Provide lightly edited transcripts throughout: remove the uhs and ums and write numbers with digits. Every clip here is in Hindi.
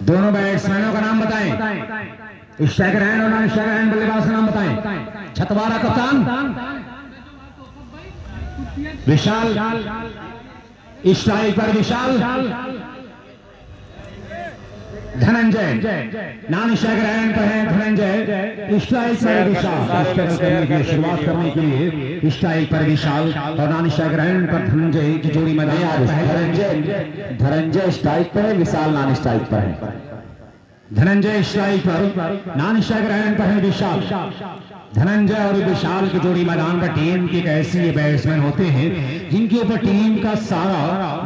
दोनों बैट्समैनों का नाम बताएं। स्ट्राइकर हैंड और नॉन स्ट्राइकर हैंड बल्लेबाज का नाम बताएं। छतवारा कप्तान विशाल, स्ट्राइक पर विशाल, धनंजय, नॉन स्ट्राइकर हैंड पर है धनंजय, स्ट्राइक पर विशाल। शुरुआत करने के लिए स्ट्राइक पर विशाल और नॉन स्ट्राइकर हैंड पर धनंजय की जोड़ी मैदान। धनंजय स्ट्राइक पर है, विशाल नॉन स्ट्राइक पर है। धनंजय स्ट्राइक पर, नॉन स्ट्राइकर हैंड पर है विशाल। धनंजय और विशाल की जोड़ी मैदान पर टीम के ऐसे ये बैट्समैन होते हैं जिनके ऊपर टीम का सारा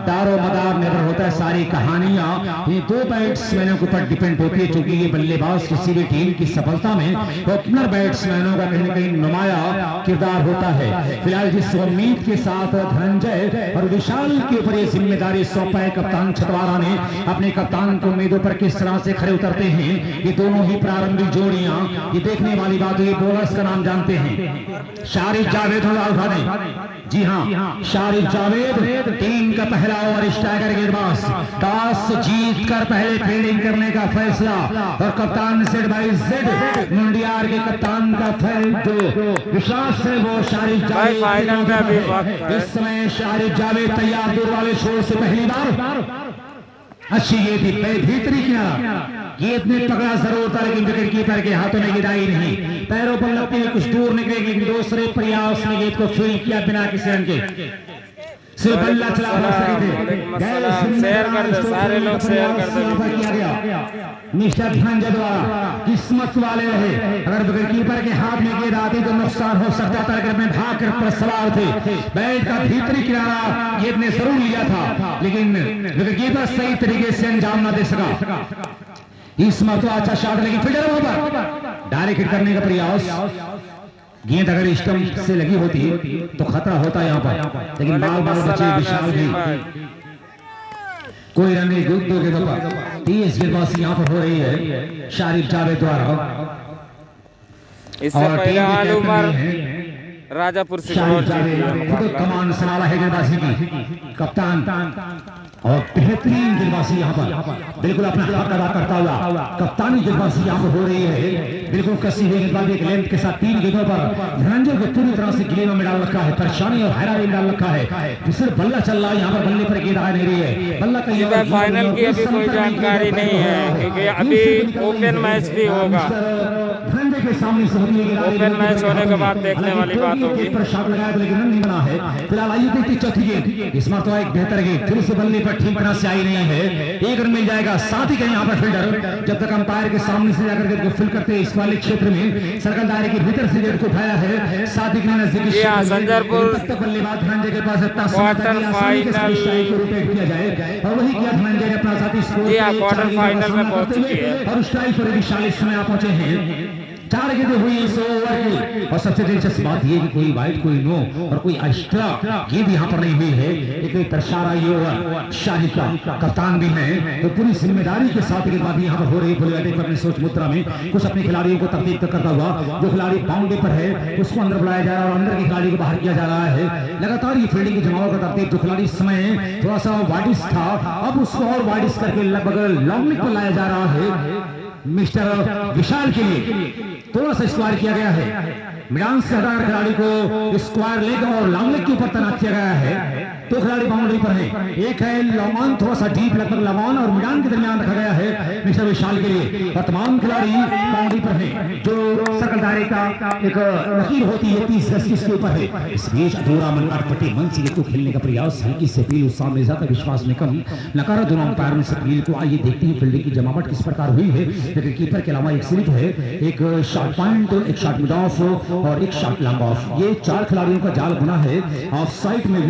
दारो मदार निर्भर होता है। सारी कहानियां ये दो बैट्समैनों के ऊपर डिपेंड होती है, क्योंकि ये बल्लेबाज किसी भी टीम की सफलता में ओपनर बैट्समैनों का कहीं न कहीं नुमाया किरदार होता है। फिलहाल जिस उम्मीद के साथ धनंजय और विशाल के ऊपर ये जिम्मेदारी सौंपा है कप्तान छतवारा ने, अपने कप्तान को उम्मीदों पर किस तरह से खड़े उतरते हैं ये दोनों ही प्रारंभिक जोड़ियां, ये देखने वाली बात है। बॉलर्स का नाम जानते हैं, शारिफ जावेद उठा दें। जी हाँ, शारिफ जावेद टीम का पहला ओवर स्ट्राइकर गेंदबाज, टॉस जीत कर पहले फील्डिंग करने का फैसला और कप्तान जेड बाई जेड मुंडियार के कप्तान का जो विश्वास है वो शारिफ जावेद। इस समय शारिफ जावेद तैयार, दूर वाले छोर से पहली बार अच्छी गेंद थी, भीतरी किनारा, गेंद ने पकड़ा जरूर था लेकिन विकेट कीपर के हाथों में गेंद आई नहीं। पैरों पर लगते हुए कुछ दूर निकले लेकिन दूसरे प्रयास में गेंद को फील्ड किया बिना किसी रन के। सिर्फ बल्ला चला शेयर कर दे, सारे लोग शेयर कर दे। मिस्टर धनंजय द्वारा किस्मत वाले रहे, अगर विकेट कीपर के हाथ में गेंद आती तो नुकसान हो सकता था। अगर मैं भाग कर पर सवार थे, बैट का भीतरी किनारा गेंद ने जरूर लिया था लेकिन विकेट कीपर सही तरीके से अंजाम न दे सका। इस मरतबा अच्छा शॉट लेकिन फील्डर वहां डायरेक्ट हिट करने का प्रयास, गेंद अगर स्टंप से लगी होती तो खतरा होता यहाँ पर, लेकिन बाल बाल बचे विशाल भी। कोई रन नहीं, दो गेंदों पर 30 गेंदबाजी यहाँ पर हो रही है शारिफ जावेद द्वारा। इससे पहले आलू मार राजापुर से कमान संभाला है गेंदबाजी की कप्तान और बेहतरीन गेंदबाजी यहाँ पर बिल्कुल अपना हक अदा करता हुआ कप्तानी गेंदबाजी यहाँ पर हो रही है। बिल्कुल कसी हुई गेंदबाजी एक लेंथ के साथ 3 गेंदों पर धनंजय को पूरी तरह से गिलेनों में डाल रखा है, परेशानी और हैरानी में डाल रखा है। सिर्फ बल्ला चल रहा है, यहाँ पर बल्ले पर गेंद आ नहीं रही है। बल्ला का फाइनल की अभी कोई जानकारी नहीं है क्योंकि अभी ओपन मैच भी होगा। धनंजय के सामने से ओपन मैच होने के बाद देखने वाली बात होगी। शॉट लगाया तो लेकिन रन नहीं बना है। फिलहाल आइए देखते चौथी गेंद, इस मरतबा एक बेहतर गेंद फिर से बल्ले पर ठीक तरह से आई नहीं है, 1 रन मिल जाएगा। साथ ही कहीं यहाँ पर फील्डर जब तक अंपायर के सामने से जाकर गेंद को फील्ड करते इस वाले क्षेत्र में सर्कल दायरे के भीतर से गेंद को उठाया है। साथ ही संजरपुर बल्लेबाज धनंजय के पास क्वार्टर फाइनल किया जाए और वही किया धनंजय ने अपना साथी स्कोर क्वार्टर फाइनल में पहुंच चुकी है और स्ट्राइक पर विशाल इस समय पहुंचे हैं। 4 गेंदें हुई इस ओवर की और सबसे दिलचस्प बात यह कि कोई वाइड कोई नो और कोई एक्स्ट्रा गेंद यहाँ पर नहीं हुई है। एक दर्शा रहा ये ओवर शारिफ का कप्तान भी है तो पूरी जिम्मेदारी के साथ गेंदबाजी यहाँ पर हो रही है। अपनी सोच मुद्रा में कुछ अपने खिलाड़ियों को तरतीब करता हुआ जो खिलाड़ी बाउंड्री पर है उसको अंदर बुलाया जा रहा है और अंदर के खिलाड़ी को बाहर किया जा रहा है। लगातार ये फील्डिंग के जमाव का तरतीब जो खिलाड़ी इस समय थोड़ा सा वाइडिस था अब उसको और वाइडिस करके लगभग लॉन्ग पर लाया जा रहा है। मिस्टर विशाल के लिए थोड़ा सा स्क्वायर किया गया है। मैदान से हटाकर खिलाड़ी को स्क्वायर लेग और लॉन्ग लेग के ऊपर तैनात किया गया है। 2 खिलाड़ी बाउंड्री पर हैं, एक है लॉन्ग थोड़ा सा डीप लगभग लॉन्ग और मैदान के दरमियान रखा गया है मिस्टर विशाल के लिए और तमाम खिलाड़ी बाउंड्री पर हैं जो सर्कल दायरे का एक लकीर होती है 30 गज के ऊपर है। इस बीच अधूरा मन अटपटे मन से को खेलने का प्रयास, हल्की से अपील, उत्साह में ज्यादा विश्वास में कम, नकारा दोनों अंपायर में से अपील को। आइए देखते हैं फील्डिंग की जमावट किस प्रकार हुई है। लेकिन कीपर के अलावा एक स्लिप है, एक शॉट पॉइंट, एक शॉट मिड ऑफ और एक शॉट लॉन्ग ऑफ। ये 4 खिलाड़ियों का जाल बना है। ऑफ साइड में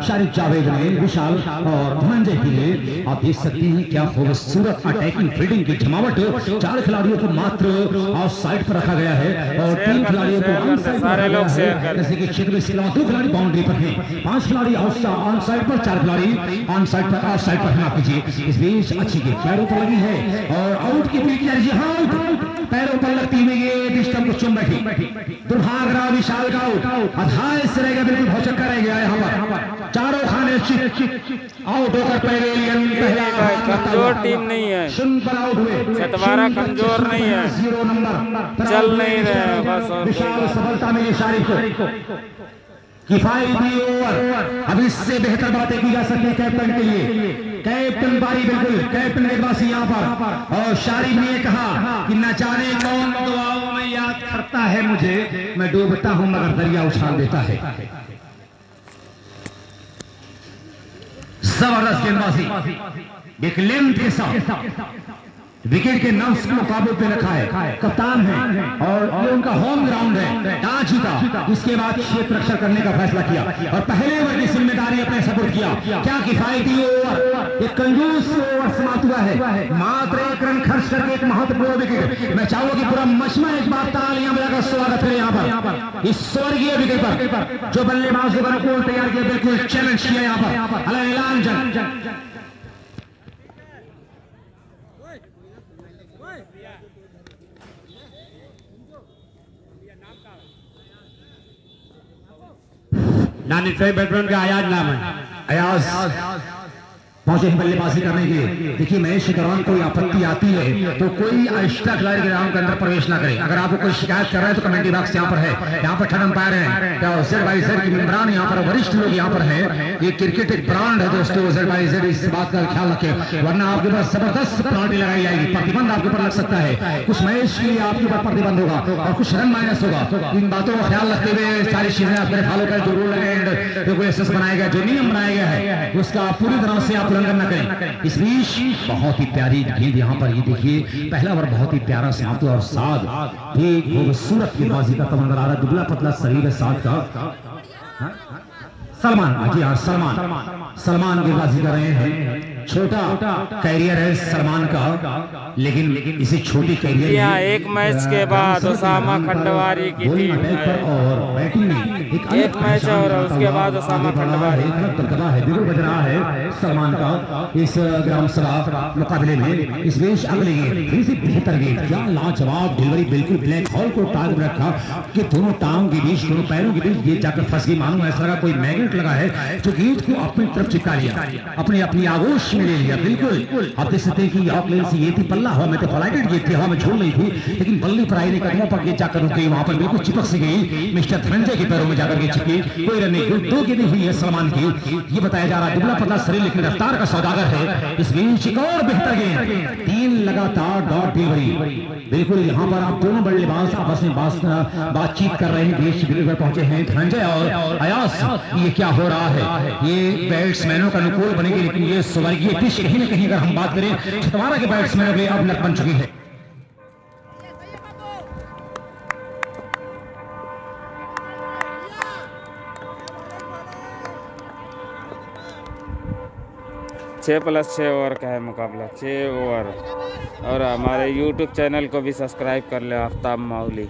शारिफ जावेद ने विशाल और धनंजय के लिए आप देख सकते हैं क्या खूबसूरत अटैकिंग फील्डिंग की जमावट। 4 खिलाड़ियों को मात्र ऑफ साइड पर रखा गया है और 3 खिलाड़ियों को ऑन साइड, जैसे कि क्षेत्र इसके अलावा 2 खिलाड़ी बाउंड्री पर हैं, 5 खिलाड़ी ऑन साइड पर, 4 खिलाड़ी ऑन साइड पर, ऑफ साइड पर। आप कीजिए इस बीच अच्छी गेंद पैरों पर लगी है और आउट की अपील की जा रही है। हाँ, पैरों पर लगती हुई गेंद स्टंप को चुम बैठी, दुर्भाग रहा विशाल का आउट। अधाय से रहेगा, बिल्कुल भौचक्का रह गया यहाँ पर। चारों खाने आउट होकर पेवेलियन भाई कमजोर टीम नहीं है, पर आउट हुए। छतवारा कमजोर नहीं है, 0 नंबर चल नहीं रहे बस। और विशाल सफलता मिली शारिक को। किफायती ओवर। अब इससे बेहतर बातें की जा सकती है कैप्टन के लिए। कैप्टन बारी बिल्कुल कैप्टन गेंदबाजी यहाँ पर, और शारिक ने कहा कि न जाने कौन दुआओं में याद करता है मुझे, मैं डूबता हूं मगर दरिया उछाल देता है। जबरदस्त गेंदबाजी एक लेंथ के साथ विकेट के नफ्स को काबू पे रखा है। कप्तान है और ये उनका होम ग्राउंड है। टॉस जीता, इसके बाद क्षेत्र रक्षा करने का फैसला किया और पहले ओवर की जिम्मेदारी अपने सपुर्द किया। क्या किफायती ओवर, एक कंजूस ओवर समाप्त हुआ है। मात्र 1 रन खर्च करके एक महत्वपूर्ण विकेट। मैं चाहूंगा कि पूरा मजमा एक बार तालियां बजाकर स्वागत करें यहाँ पर इस स्वर्गीय विकेट पर जो बल्लेबाज को अनुकूल तैयार किया, बिल्कुल चैलेंज किया यहाँ पर ऐलान जंग। बैटमैन का अयाज नाम है। अयाज पहुंचे हैं बल्लेबाजी करने के लिए। देखिए मैच के दौरान कोई आपत्ति आती है तो कोई एक्स्ट्रा खिलाड़ी के ग्राउंड के अंदर प्रवेश ना करे। अगर आपको कोई शिकायत कर रहा है तो कमेंटी बॉक्स यहाँ पर है। यहाँ पर 6 अंपायर हैं, Z/Z के मेंबरान यहाँ पर, वरिष्ठ लोग यहाँ पर हैं। ये क्रिकेट एक ब्रांड है दोस्तों, Z/Z इस बात का ख्याल रखें, वरना आपके पास जबरदस्त पेनल्टी लगाई जाएगी, प्रतिबंध आपके ऊपर लग सकता है। कुछ मैच के लिए आपके ऊपर प्रतिबंध होगा और कुछ रन माइनस होगा। इन बातों का ख्याल रखते हुए सारी चीजें आपने फॉलो करें। जो रूल एंड रेगुलेशंस बनाया गया, जो नियम बनाया गया है, उसका पूरी तरह से आप उल्लंघन न करें। इस बीच बहुत ही प्यारी गेंद यहाँ पर, ये देखिए पहला ओवर बहुत ही प्यारा समाप्त हुआ और साथ एक खूबसूरत गेंदबाजी का तमंदर आ रहा है। दुबला पतला शरीर है साथ का सलमान। जी हाँ, सलमान गेंदबाजी कर रहे हैं। छोटा कैरियर है सलमान का, लेकिन इसे छोटी कैरियर यहाँ एक मैच के बाद ओसामा खंडवारी की टीम है, और बैटिंग में एक मैच और उसके बाद ओसामा खंडवारी है। बिल्कुल बज रहा है सलमान का इस ग्राम सभा मुकाबले में। इस बीच अगले गेंद फिर से बेहतर गेंद, क्या लाजवाब डिलीवरी, बिल्कुल ब्लैक होल को टारगेट रखा कि दोनों टांग के बीच, दोनों पैरों के बीच ये जाकर फंस गई। मालूम ऐसा लगा कोई मैग्नेट लगा है जो गेंद को अपनी तरफ चिपका लिया, अपनी आगोश में ले लिया। बिल्कुल आप देख सकते हैं कि ऑफ लेन से ये थी, पल्ला हवा में तो फ्लाइटेड गेंद थी, हवा में झूल नहीं थी, लेकिन बल्ली पर आई ने कदमों पर गेंद जाकर रुक गई, वहां पर बिल्कुल चिपक सी गई, मिस्टर धनंजय के पैरों में जाकर के चिपकी। कोई रन नहीं, 2 गेंदें हुई है सलमान की। ये बताया जा रहा है दुबला पतला शरीर लेकिन रफ्तार का सौदागर है। इस बीच एक और बेहतर गेंद, 3 लगातार डॉट डिलीवरी। बिल्कुल यहाँ पर आप दोनों बल्लेबाज आपस में बातचीत कर रहे हैं। बीच बिल्कुल पर पहुंचे हैं धनंजय और अयास। ये क्या हो रहा है, ये बैट्समैनों का अनुकूल बनेगी, लेकिन ये स्वर्गीय पिच कहीं ना कहीं अगर हम बात करें छतवारा के बैट्समैनों के अब लत बन चुकी है। छः प्लस 6 ओवर का है मुकाबला, 6 ओवर। और हमारे YouTube चैनल को भी सब्सक्राइब कर ले, आफ्ताब माउली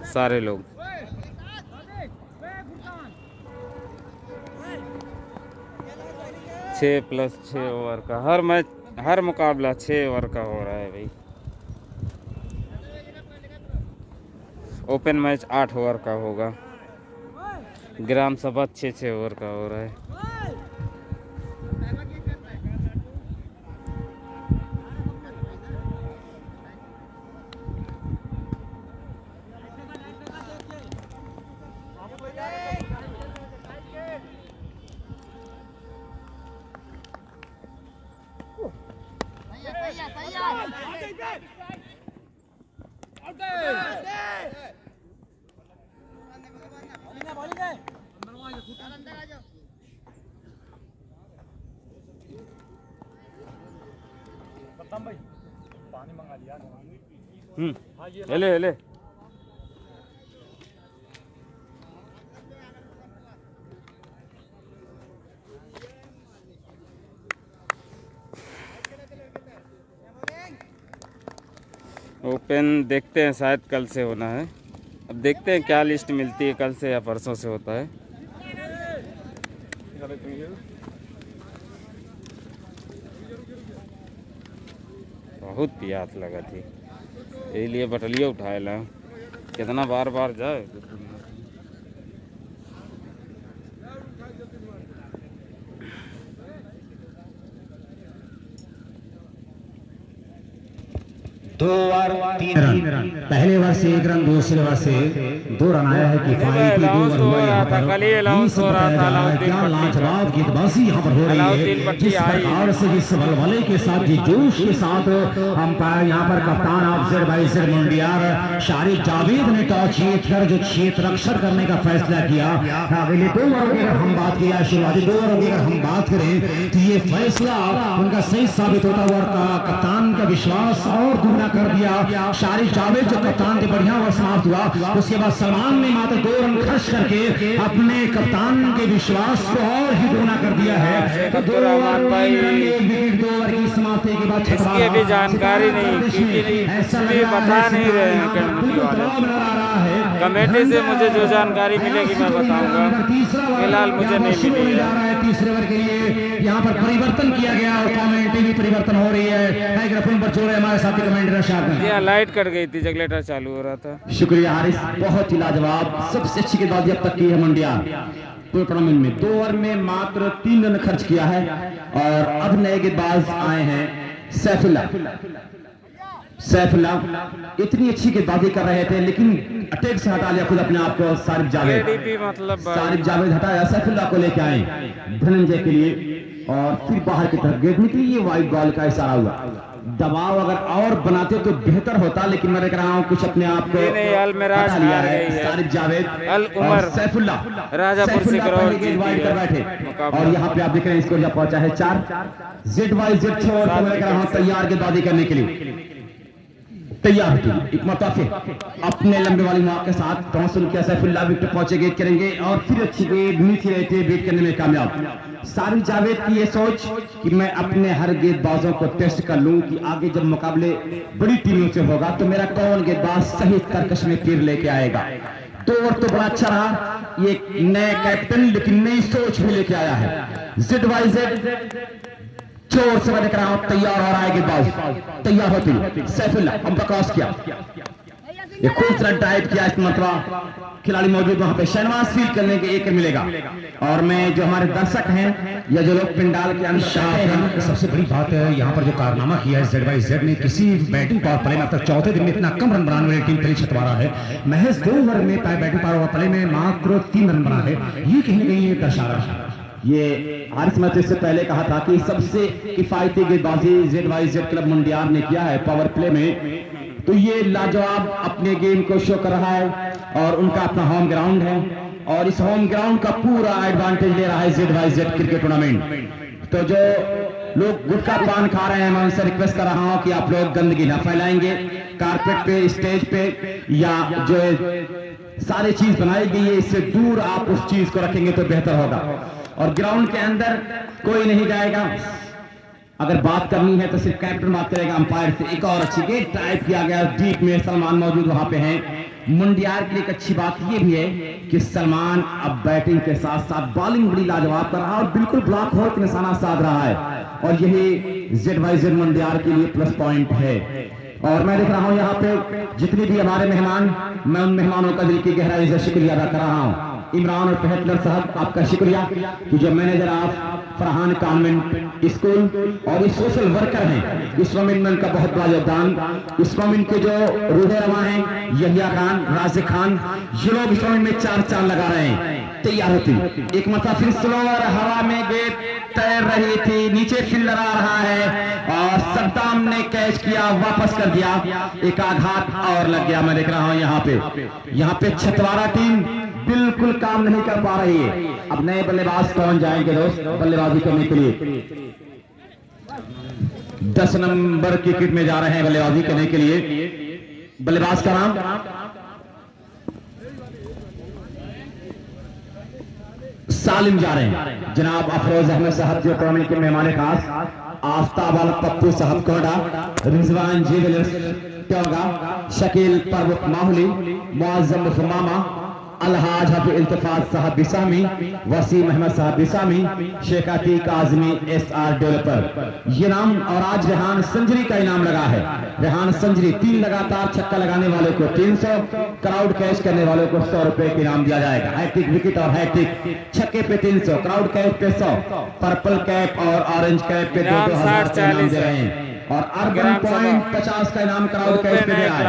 सारे लोग। 6 प्लस 6 ओवर का हर मैच, हर मुकाबला 6 ओवर का हो रहा है भाई। ओपन मैच 8 ओवर का होगा, ग्राम सभा 6 ओवर का हो रहा है। ले ले ओपन देखते हैं, शायद कल से होना है। अब देखते हैं क्या लिस्ट मिलती है, कल से या परसों से होता है। बहुत प्यास लगा थी, यही लिए बटलिए उठाए ला, कितना बार बार जाए। 2 ओवर 3 रन। पहले ओवर से 1 रन, दूसरे ओवर से 2 रन आया है। किफायती 2 ओवर हुआ यहाँ पर। क्या लाजवाब गेंदबाजी यहाँ पर हो रही है। जिस प्रकार से जिस बलबले के साथ, जिस जोश के साथ अंपायर यहाँ पर कप्तान ऑफ ZYZ मुंडियार शारिक जावेद ने टॉस जीतकर जो क्षेत्र रक्षण करने का फैसला किया। अगले 2 ओवरों की अगर हम बात किया, शुरुआती 2 ओवरों की अगर हम बात करें तो ये फैसला उनका सही साबित होता हुआ कप्तान का विश्वास और दुगना कर दिया। शारिक जावेद जो कप्तान थे, बढ़िया ओवर समाप्त हुआ। उसके बाद सलमान ने मात्र 2 रन खर्च करके अपने कप्तान के विश्वास को और ही दुगना कर दिया है। तो 2 ओवर 3 रन, 1 विकेट, 2 ओवर की समाप्ति के बाद इसकी अभी जानकारी नहीं, ऐसा बता नहीं रहे हैं कमेटी वाले। कमेटी से मुझे जो जानकारी मिलेगी मैं बताऊंगा, फिलहाल मुझे नहीं मिली है। तीसरे ओवर के लिए यहाँ पर परिवर्तन किया गया और कमेंट्री भी परिवर्तन हो रही है। माइक्रोफोन पर जोड़े हमारे साथी कमेंटेटर साहब। लाइट कट गई थी, जगलेटर चालू हो रहा था। शुक्रिया हारिस, बहुत ही लाजवाब, सबसे अच्छी गेंदबाजी अब तक की है मुंडियार पूरे टूर्नामेंट में। 2 ओवर में मात्र 3 रन खर्च किया है। और अब नए गेंदबाज आए हैं सैफुल्लाह इतनी अच्छी गेंदबाजी कर रहे थे, लेकिन अटैक से हटा लिया खुद अपने आप को। सारिक जावेद हटाया, सैफुल्लाह को लेके आए धनंजय के लिए और फिर बाहर की तरफ गेंद निकली। ये वाइड बॉल का इशारा हुआ। दबाव अगर और बनाते तो बेहतर होता, लेकिन मैं देख रहा हूँ कुछ अपने आप को हटा लिया है। सारिक जावेद और सैफुल्लाह राजापुर से वाइड कर बैठे। और यहाँ पे आप देख रहे हैं स्कोर पहुंचा है 4। ZYZ छोड़ कर मैं देख रहा हूँ तैयार गेंदबाजी करने के लिए तैयार थी। एक मरतबा अपने लंबे वाली मार के साथ टॉस किया। सैफुल्लाह विकेट पहुंचे, गेंद करेंगे और फिर अच्छी गेंद नीचे रहते बेट करने में कामयाब। सारिक जावेद की ये सोच कि मैं अपने हर गेंदबाजों को टेस्ट कर लूं कि आगे जब मुकाबले बड़ी टीमों से होगा तो मेरा कौन गेंदबाज सही तरकश में तीर लेके आएगा। 2 ओवर तो बड़ा अच्छा रहा। ये नए कैप्टन लेकिन नई सोच भी लेके आया है। ZYZ जोर से मैं देख रहा हूं तैयार हो रहा है गेंदबाज, तैयार होती सैफुल्लाह हम क्रॉस किया, ये खूबसूरत ड्राइव किया। इस मतलब खिलाड़ी मौजूद वहां पे शहनवाज फील करने के 1 मिलेगा। और मैं जो हमारे दर्शक हैं या जो लोग पिंडाल के अंदर, सबसे बड़ी बात है यहाँ पर जो कारनामा किया है ZYZ ने, किसी बैटिंग पावर प्ले में अब तक चौथे दिन में इतना कम रन बनाने वाली टीम पहले छतवारा है। महज 2 ओवर में बैटिंग पावर प्ले में मात्र 3 रन बना है। ये कहीं ना कहीं दर्शा रहा है। ये हारिस मैच इससे पहले कहा था कि सबसे किफायती गेंदबाजी ZYZ क्लब मुंडियार ने किया है पावर प्ले में। तो ये लाजवाब अपने गेम को शो कर रहा है और उनका अपना होम ग्राउंड है और इस होम ग्राउंड का पूरा एडवांटेज ले रहा है ZYZ क्रिकेट टूर्नामेंट। तो जो लोग गुटखा पान खा रहे हैं, मैं उनसे रिक्वेस्ट कर रहा हूं कि आप लोग गंदगी ना फैलाएंगे कारपेट पे, स्टेज पे या जो सारी चीज बनाई गई है इससे दूर आप उस चीज को रखेंगे तो बेहतर होगा। और ग्राउंड के अंदर कोई नहीं जाएगा। अगर बात करनी है तो सिर्फ कैप्टन बात करेगा अंपायर से। एक और अच्छी गेंद टाइप किया गया डीप में, सलमान मौजूद वहां पे हैं। मुंडियार की एक अच्छी बात यह भी है कि सलमान अब बैटिंग के साथ साथ बॉलिंग बड़ी लाजवाब कर रहा है और बिल्कुल ब्लॉक होल के निशाना साध रहा है और यही ZYZ मुंडियार के लिए प्लस पॉइंट है। और मैं देख रहा हूं यहाँ पे जितने भी हमारे मेहमान, मैं उन मेहमानों का दिल की गहराई से शुक्रिया अदा कर रहा हूँ। इमरान और पहतलर साहब आपका शुक्रिया कि जो मैनेजर आप फरहान कॉन्वेंट स्कूल और इस सोशल वर्कर हैं, इस मोमेंट में उनका बहुत बड़ा योगदान। इस मोमेंट के जो रूहे रवा हैं यहिया खान, राशिद खान, ये लोग इस मोमेंट में 4 लगा रहे हैं। तैयार होती एक मतलब फिर स्लोअर हवा में गेंद तैर रही थी, नीचे फील्डर आ रहा है और सद्दाम ने कैच किया, वापस कर दिया। एक आघात और लग गया। मैं देख रहा हूं यहाँ पे छतवारा टीम बिल्कुल काम नहीं कर पा रही है। अब नए बल्लेबाज कौन जाएंगे दोस्त बल्लेबाजी करने के लिए? 10 नंबर की किट में जा रहे हैं बल्लेबाजी करने के लिए। बल्लेबाज का नाम सालिम जा रहे हैं। जनाब अफरोज अहमद साहब जो टूर्नामेंट के मेहमान खास, आफ्ताब अल पप्पू साहब कोडा, रिजवान ज्वेलर्स टोगा, शकील परवत माहुली, मुआज्जम मामा, अलहाज हफी इल्तिफात साहब बिसामी, वसीम अहमद साहब बिसामी, शेख अतीक आजमी SR डेवलपर। ये नाम और आज रेहान संजरी का इनाम लगा है। रेहान संजरी 3 लगातार छक्का लगाने वाले को 300, क्राउड कैच करने वालों को 100 रुपए का इनाम दिया जाएगा। हैट्रिक विकेट और हैट्रिक छक्के पे 300, क्राउड कैच पे 100, पर्पल कैप और ऑरेंज कैप पे 2,000 इनाम दे रहे हैं। और अर्बन ग्राम पॉइंट सभा 50 का इनाम क्राउड कैश पे गया है।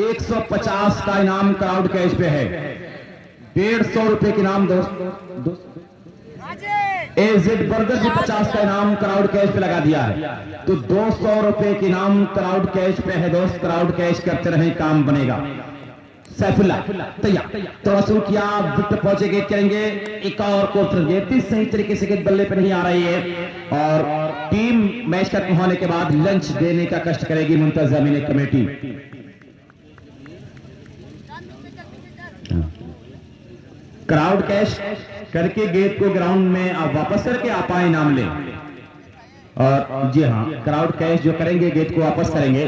150 का इनाम क्राउड कैश पे है। 150 रुपए के इनाम दोस्त एजेड बर्गर भी 50 का इनाम क्राउड कैश पे लगा दिया है। तो 200 रुपए के इनाम क्राउड कैश पे है दोस्त। क्राउड कैश करते रहे, काम बनेगा। सैफुल्ला तैयार, थोड़ा शुरू किया, विकेट पहुंचे, गेट करेंगे, एक और कोर्स गेट सही तरीके से गेट बल्ले पे नहीं आ रही है और टीम मैच खत्म होने के बाद लंच देने का कष्ट करेगी मुंतज़मीन कमेटी। क्राउड कैश करके गेट को ग्राउंड में आप वापस करके आप आए इनाम लें। और जी हाँ, क्राउड कैश जो करेंगे गेट को वापस करेंगे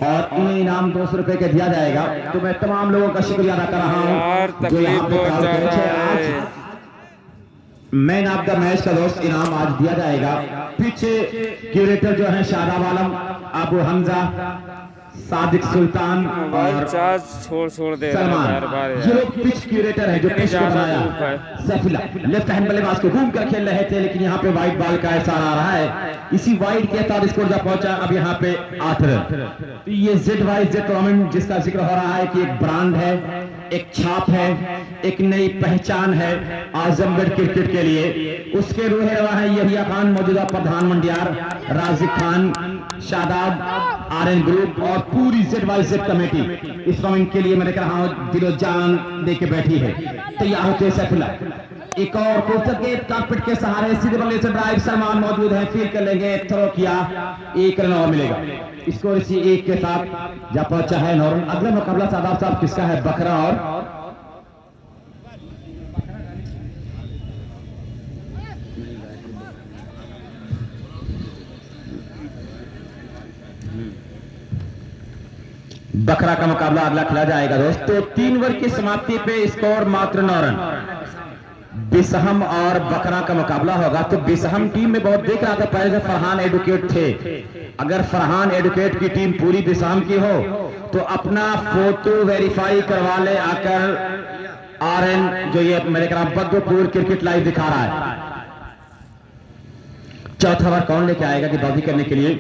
और इन्हें इनाम 200 रुपए का दिया जाएगा। तो मैं तमाम लोगों का शुक्रिया अदा कर रहा हूँ जो यहाँ पे क्राउड कैश है। आज मैन ऑफ द मैच का दोस्त इनाम आज दिया जाएगा। पीछे क्यूरेटर जो है शादाब आलम, अबू हमजा, सादिक सुल्तान और छोड़ दे सलमान, ये लोग पिच क्यूरेटर है जो पिच को बनाया। सैफुल्ला लेफ्ट हैंड बल्लेबाज को घूम कर खेल रहे थे, लेकिन यहाँ पे वाइट बॉल का एहसास आ रहा है। इसी वाइट के साथ स्कोर जब पहुंचा, अब यहाँ पे 8 रन। तो ये ZYZ टूर्नामेंट जिसका जिक्र हो रहा है कि एक ब्रांड है, एक छाप है, एक नई पहचान है आजमगढ़ क्रिकेट के लिए। उसके रूहे रवा है यहिया खान, मौजूदा प्रधान मंडियार, राशिद खान, शादाब, RN ग्रुप और पूरी ZYZ कमेटी इस टूर्नामेंट के लिए मैं देख रहा हूं दिलो जान दे के बैठी है। तैयार होते सैफुल्ला, एक और कोस्टर के कारपेट के सहारे सीधे बल्ले से ड्राइव, सलमान मौजूद है, फील्ड कर लेंगे, थ्रो किया, 1 रन और मिलेगा। स्कोर इसी 1 के साथ जा पहुंचा है 9 रन। अगला मुकाबला सादाब साहब किसका है? बकरा और बकरा का मुकाबला अगला खेला जाएगा दोस्तों। 3 ओवर की समाप्ति पे स्कोर मात्र 9 रन। बिसहम और बकरा का मुकाबला होगा। तो बिसहम टीम में बहुत देख रहा था पहले से फरहान एडवोकेट थे। अगर फरहान एडवोकेट की टीम पूरी बिसहम की हो तो अपना फोटो वेरीफाई करवा ले आकर। RN जो ये मेरे ख्याल बद्दपुर क्रिकेट लाइव दिखा रहा है। चौथा ओवर कौन लेके आएगा कि बाजी करने के लिए?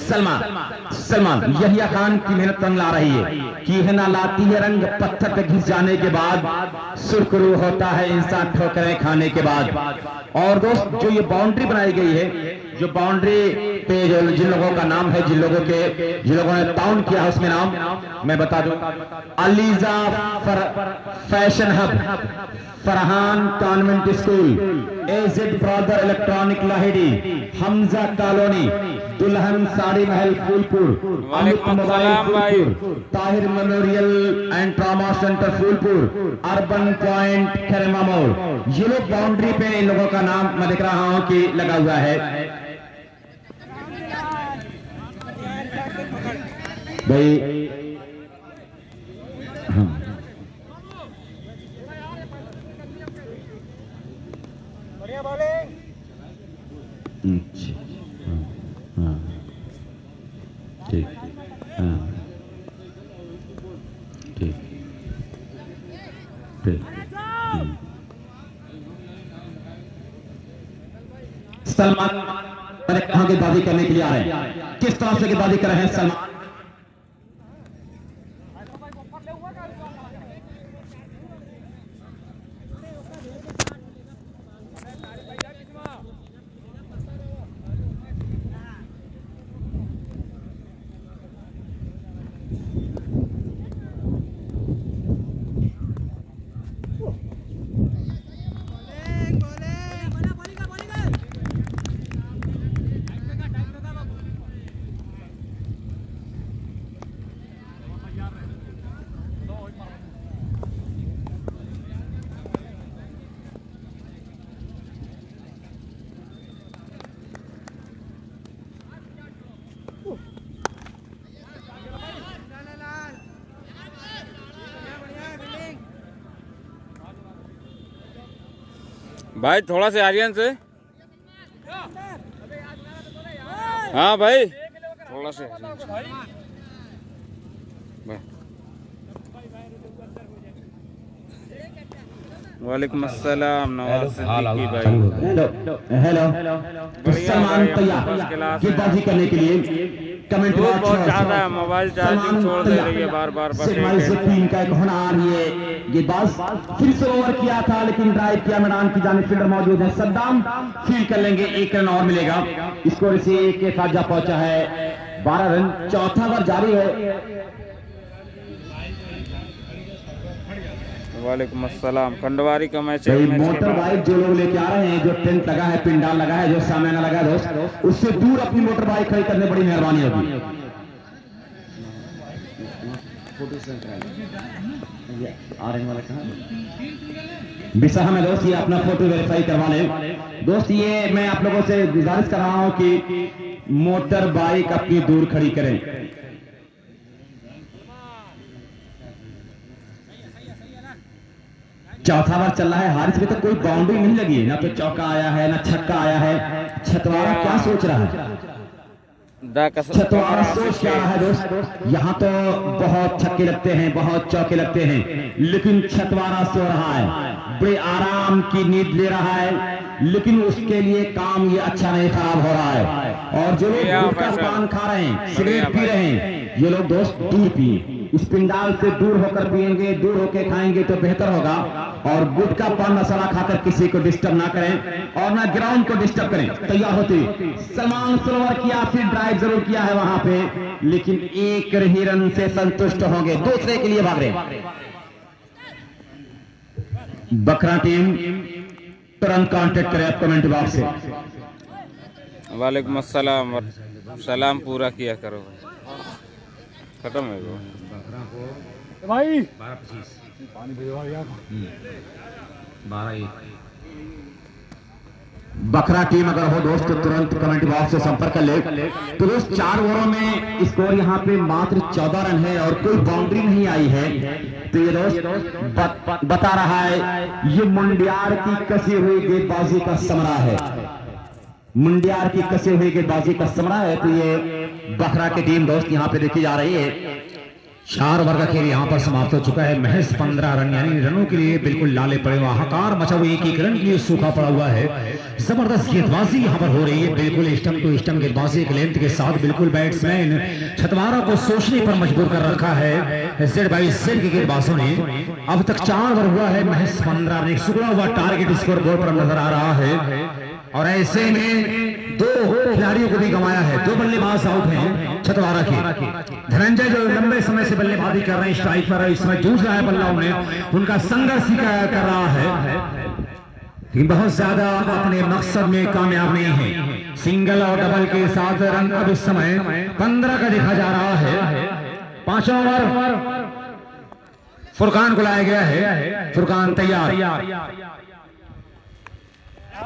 सलमान यहिया खान की मेहनत रंग ला रही है कि है ना लाती है रंग। पत्थर पे घिस जाने के बाद सुरखरू होता है इंसान ठोकरें खाने के बाद। और दोस्त जो ये बाउंड्री बनाई गई है, जो बाउंड्री पे जो जिन लोगों का नाम है, जिन लोगों ने टाउन किया है उसमें नाम मैं बता दूं, Aliza fashion hub, Farhan convent school, A Z brother electronic Lahiri, Hamza colony, Dulhan Saree Mahal Phulpur, Amit mobile Phulpur, Tahir memorial and trauma centre Phulpur, urban point Khairma मोड़। ये लोग बाउंड्री पे इन लोगों का नाम मैं देख रहा हूं कि लगा हुआ है। भाई ठीक, ठीक, ठीक। सलमान मैंने कहा कि बाजी करने के लिए आ रहे हैं। किस तरह से बाजी कर रहे हैं सलमान? भाई थोड़ा से आर्यन से, हाँ भाई थोड़ा से भाई। वालेकुम अस्सलाम नवाज सिद्दीकी भाई। Hello hello. तो सलमान तैयार गेंदबाजी करने के लिए कमेंट बहुत ज्यादा है, मोबाइल चार्जिंग छोड़ दे रही है बार-बार। टीम का एक होनहार ये गेंदबाज फिर से ओवर किया था, लेकिन ड्राइव किया मैदान की जानिब फील्डर मौजूद है सद्दाम, फील्ड कर लेंगे, 1 रन और मिलेगा। स्कोर से 1 के साथ जा पहुंचा है 12 रन, चौथा ओवर जारी है। वालेकुम अस्सलाम। खंडवारी का मैच मोटर बाइक जो लोग लेके आ रहे हैं, जो टेंट लगा है, पिंडाल लगा है, जो सामान लगा है दोस्त, उससे दूर अपनी मोटर बाइक खड़ी करने बड़ी मेहरबानी होगी। विशाह में दोस्त ये अपना फोटो वेरीफाई करवा लें। दोस्त ये मैं आप लोगों से गुजारिश कर रहा हूं कि मोटर बाइक अपनी दूर खड़ी करें। चौथा ओवर चल रहा है, हारिस में तो कोई बाउंड्री नहीं लगी है, ना तो चौका आया है ना छक्का आया है। छतवारा क्या सोच रहा है? छतवारा सोच क्या रहा है दोस्त? यहाँ तो बहुत छक्के लगते हैं, बहुत चौके लगते हैं, लेकिन छतवारा सो रहा है, बड़े आराम की नींद ले रहा है, लेकिन उसके लिए काम ये अच्छा नहीं खराब हो रहा है। और जो लोग गुटखा पान खा रहे हैं, सिगरेट पी रहे हैं, ये लोग दोस्त दूर पिए, इस पिंडाल से दूर होकर पिएंगे, दूर होकर खाएंगे तो बेहतर होगा। और गुटखा पान मसाला खाकर किसी को डिस्टर्ब ना करें और ना ग्राउंड को डिस्टर्ब करें। तैयार होते सलमान सरोवर किया, फिर ड्राइव जरूर किया है वहां पे, लेकिन 1 ही रन से संतुष्ट होंगे, दूसरे के लिए भाग रहे। बकरा टीम तुरंत कांटेक्ट करें कमेंट बॉक्स से। वालेकुम अस्सलाम, सलाम पूरा किया करो, खत्म है वो भाई। 12-25 पानी भिजवा दिया। 12-1 बकरा टीम अगर हो दोस्त तो तुरंत कमेंट बॉक्स से संपर्क कर ले। तो दोस्त 4 ओवरों में स्कोर यहाँ पे मात्र 14 रन है और कोई बाउंड्री नहीं आई है। तो ये दोस्त बता रहा है ये मुंडियार की कसी हुई गेंदबाजी का समरा है, मुंडियार की कसी हुई गेंदबाजी का समरा है। तो ये बकरा की टीम दोस्त यहाँ पे देखी जा रही है। 4 ओवर का खेल यहाँ पर समाप्त हो चुका है। महज 15 रन, यानी रनों के लिए बिल्कुल लाले पड़े हुए, हाहाकार मचा हुआ, 1 रन के लिए सूखा पड़ा हुआ है। जबरदस्त गेंदबाजी यहाँ पर हो रही है, बिल्कुल स्टंप टू स्टंप गेंदबाजी के लेंथ के साथ। बिल्कुल बैट्समैन छतवारा को सोचने पर मजबूर कर रखा है जेड बाई जेड के गेंदबाजों ने। अब तक 4 ओवर हुआ है, महज 15 रन, एक सुगड़ा हुआ टारगेट स्कोर बोर्ड पर नजर आ रहा है। और ऐसे में 2 खिलाड़ियों को भी गंवाया है, 2 बल्लेबाज आउट हैं छतवारा के। धनंजय जो लंबे समय से बल्लेबाजी कर रहे हैं, स्ट्राइक पर इसमें जूझ रहा है बल्ला उन्हें, उनका संघर्ष कर रहा है, लेकिन बहुत ज्यादा अपने मकसद में कामयाब नहीं है। सिंगल और डबल के साथ रन अब इस समय 15 का देखा जा रहा है। 5वां ओवर फुरकान को लाया गया है, फुरकान तैयार।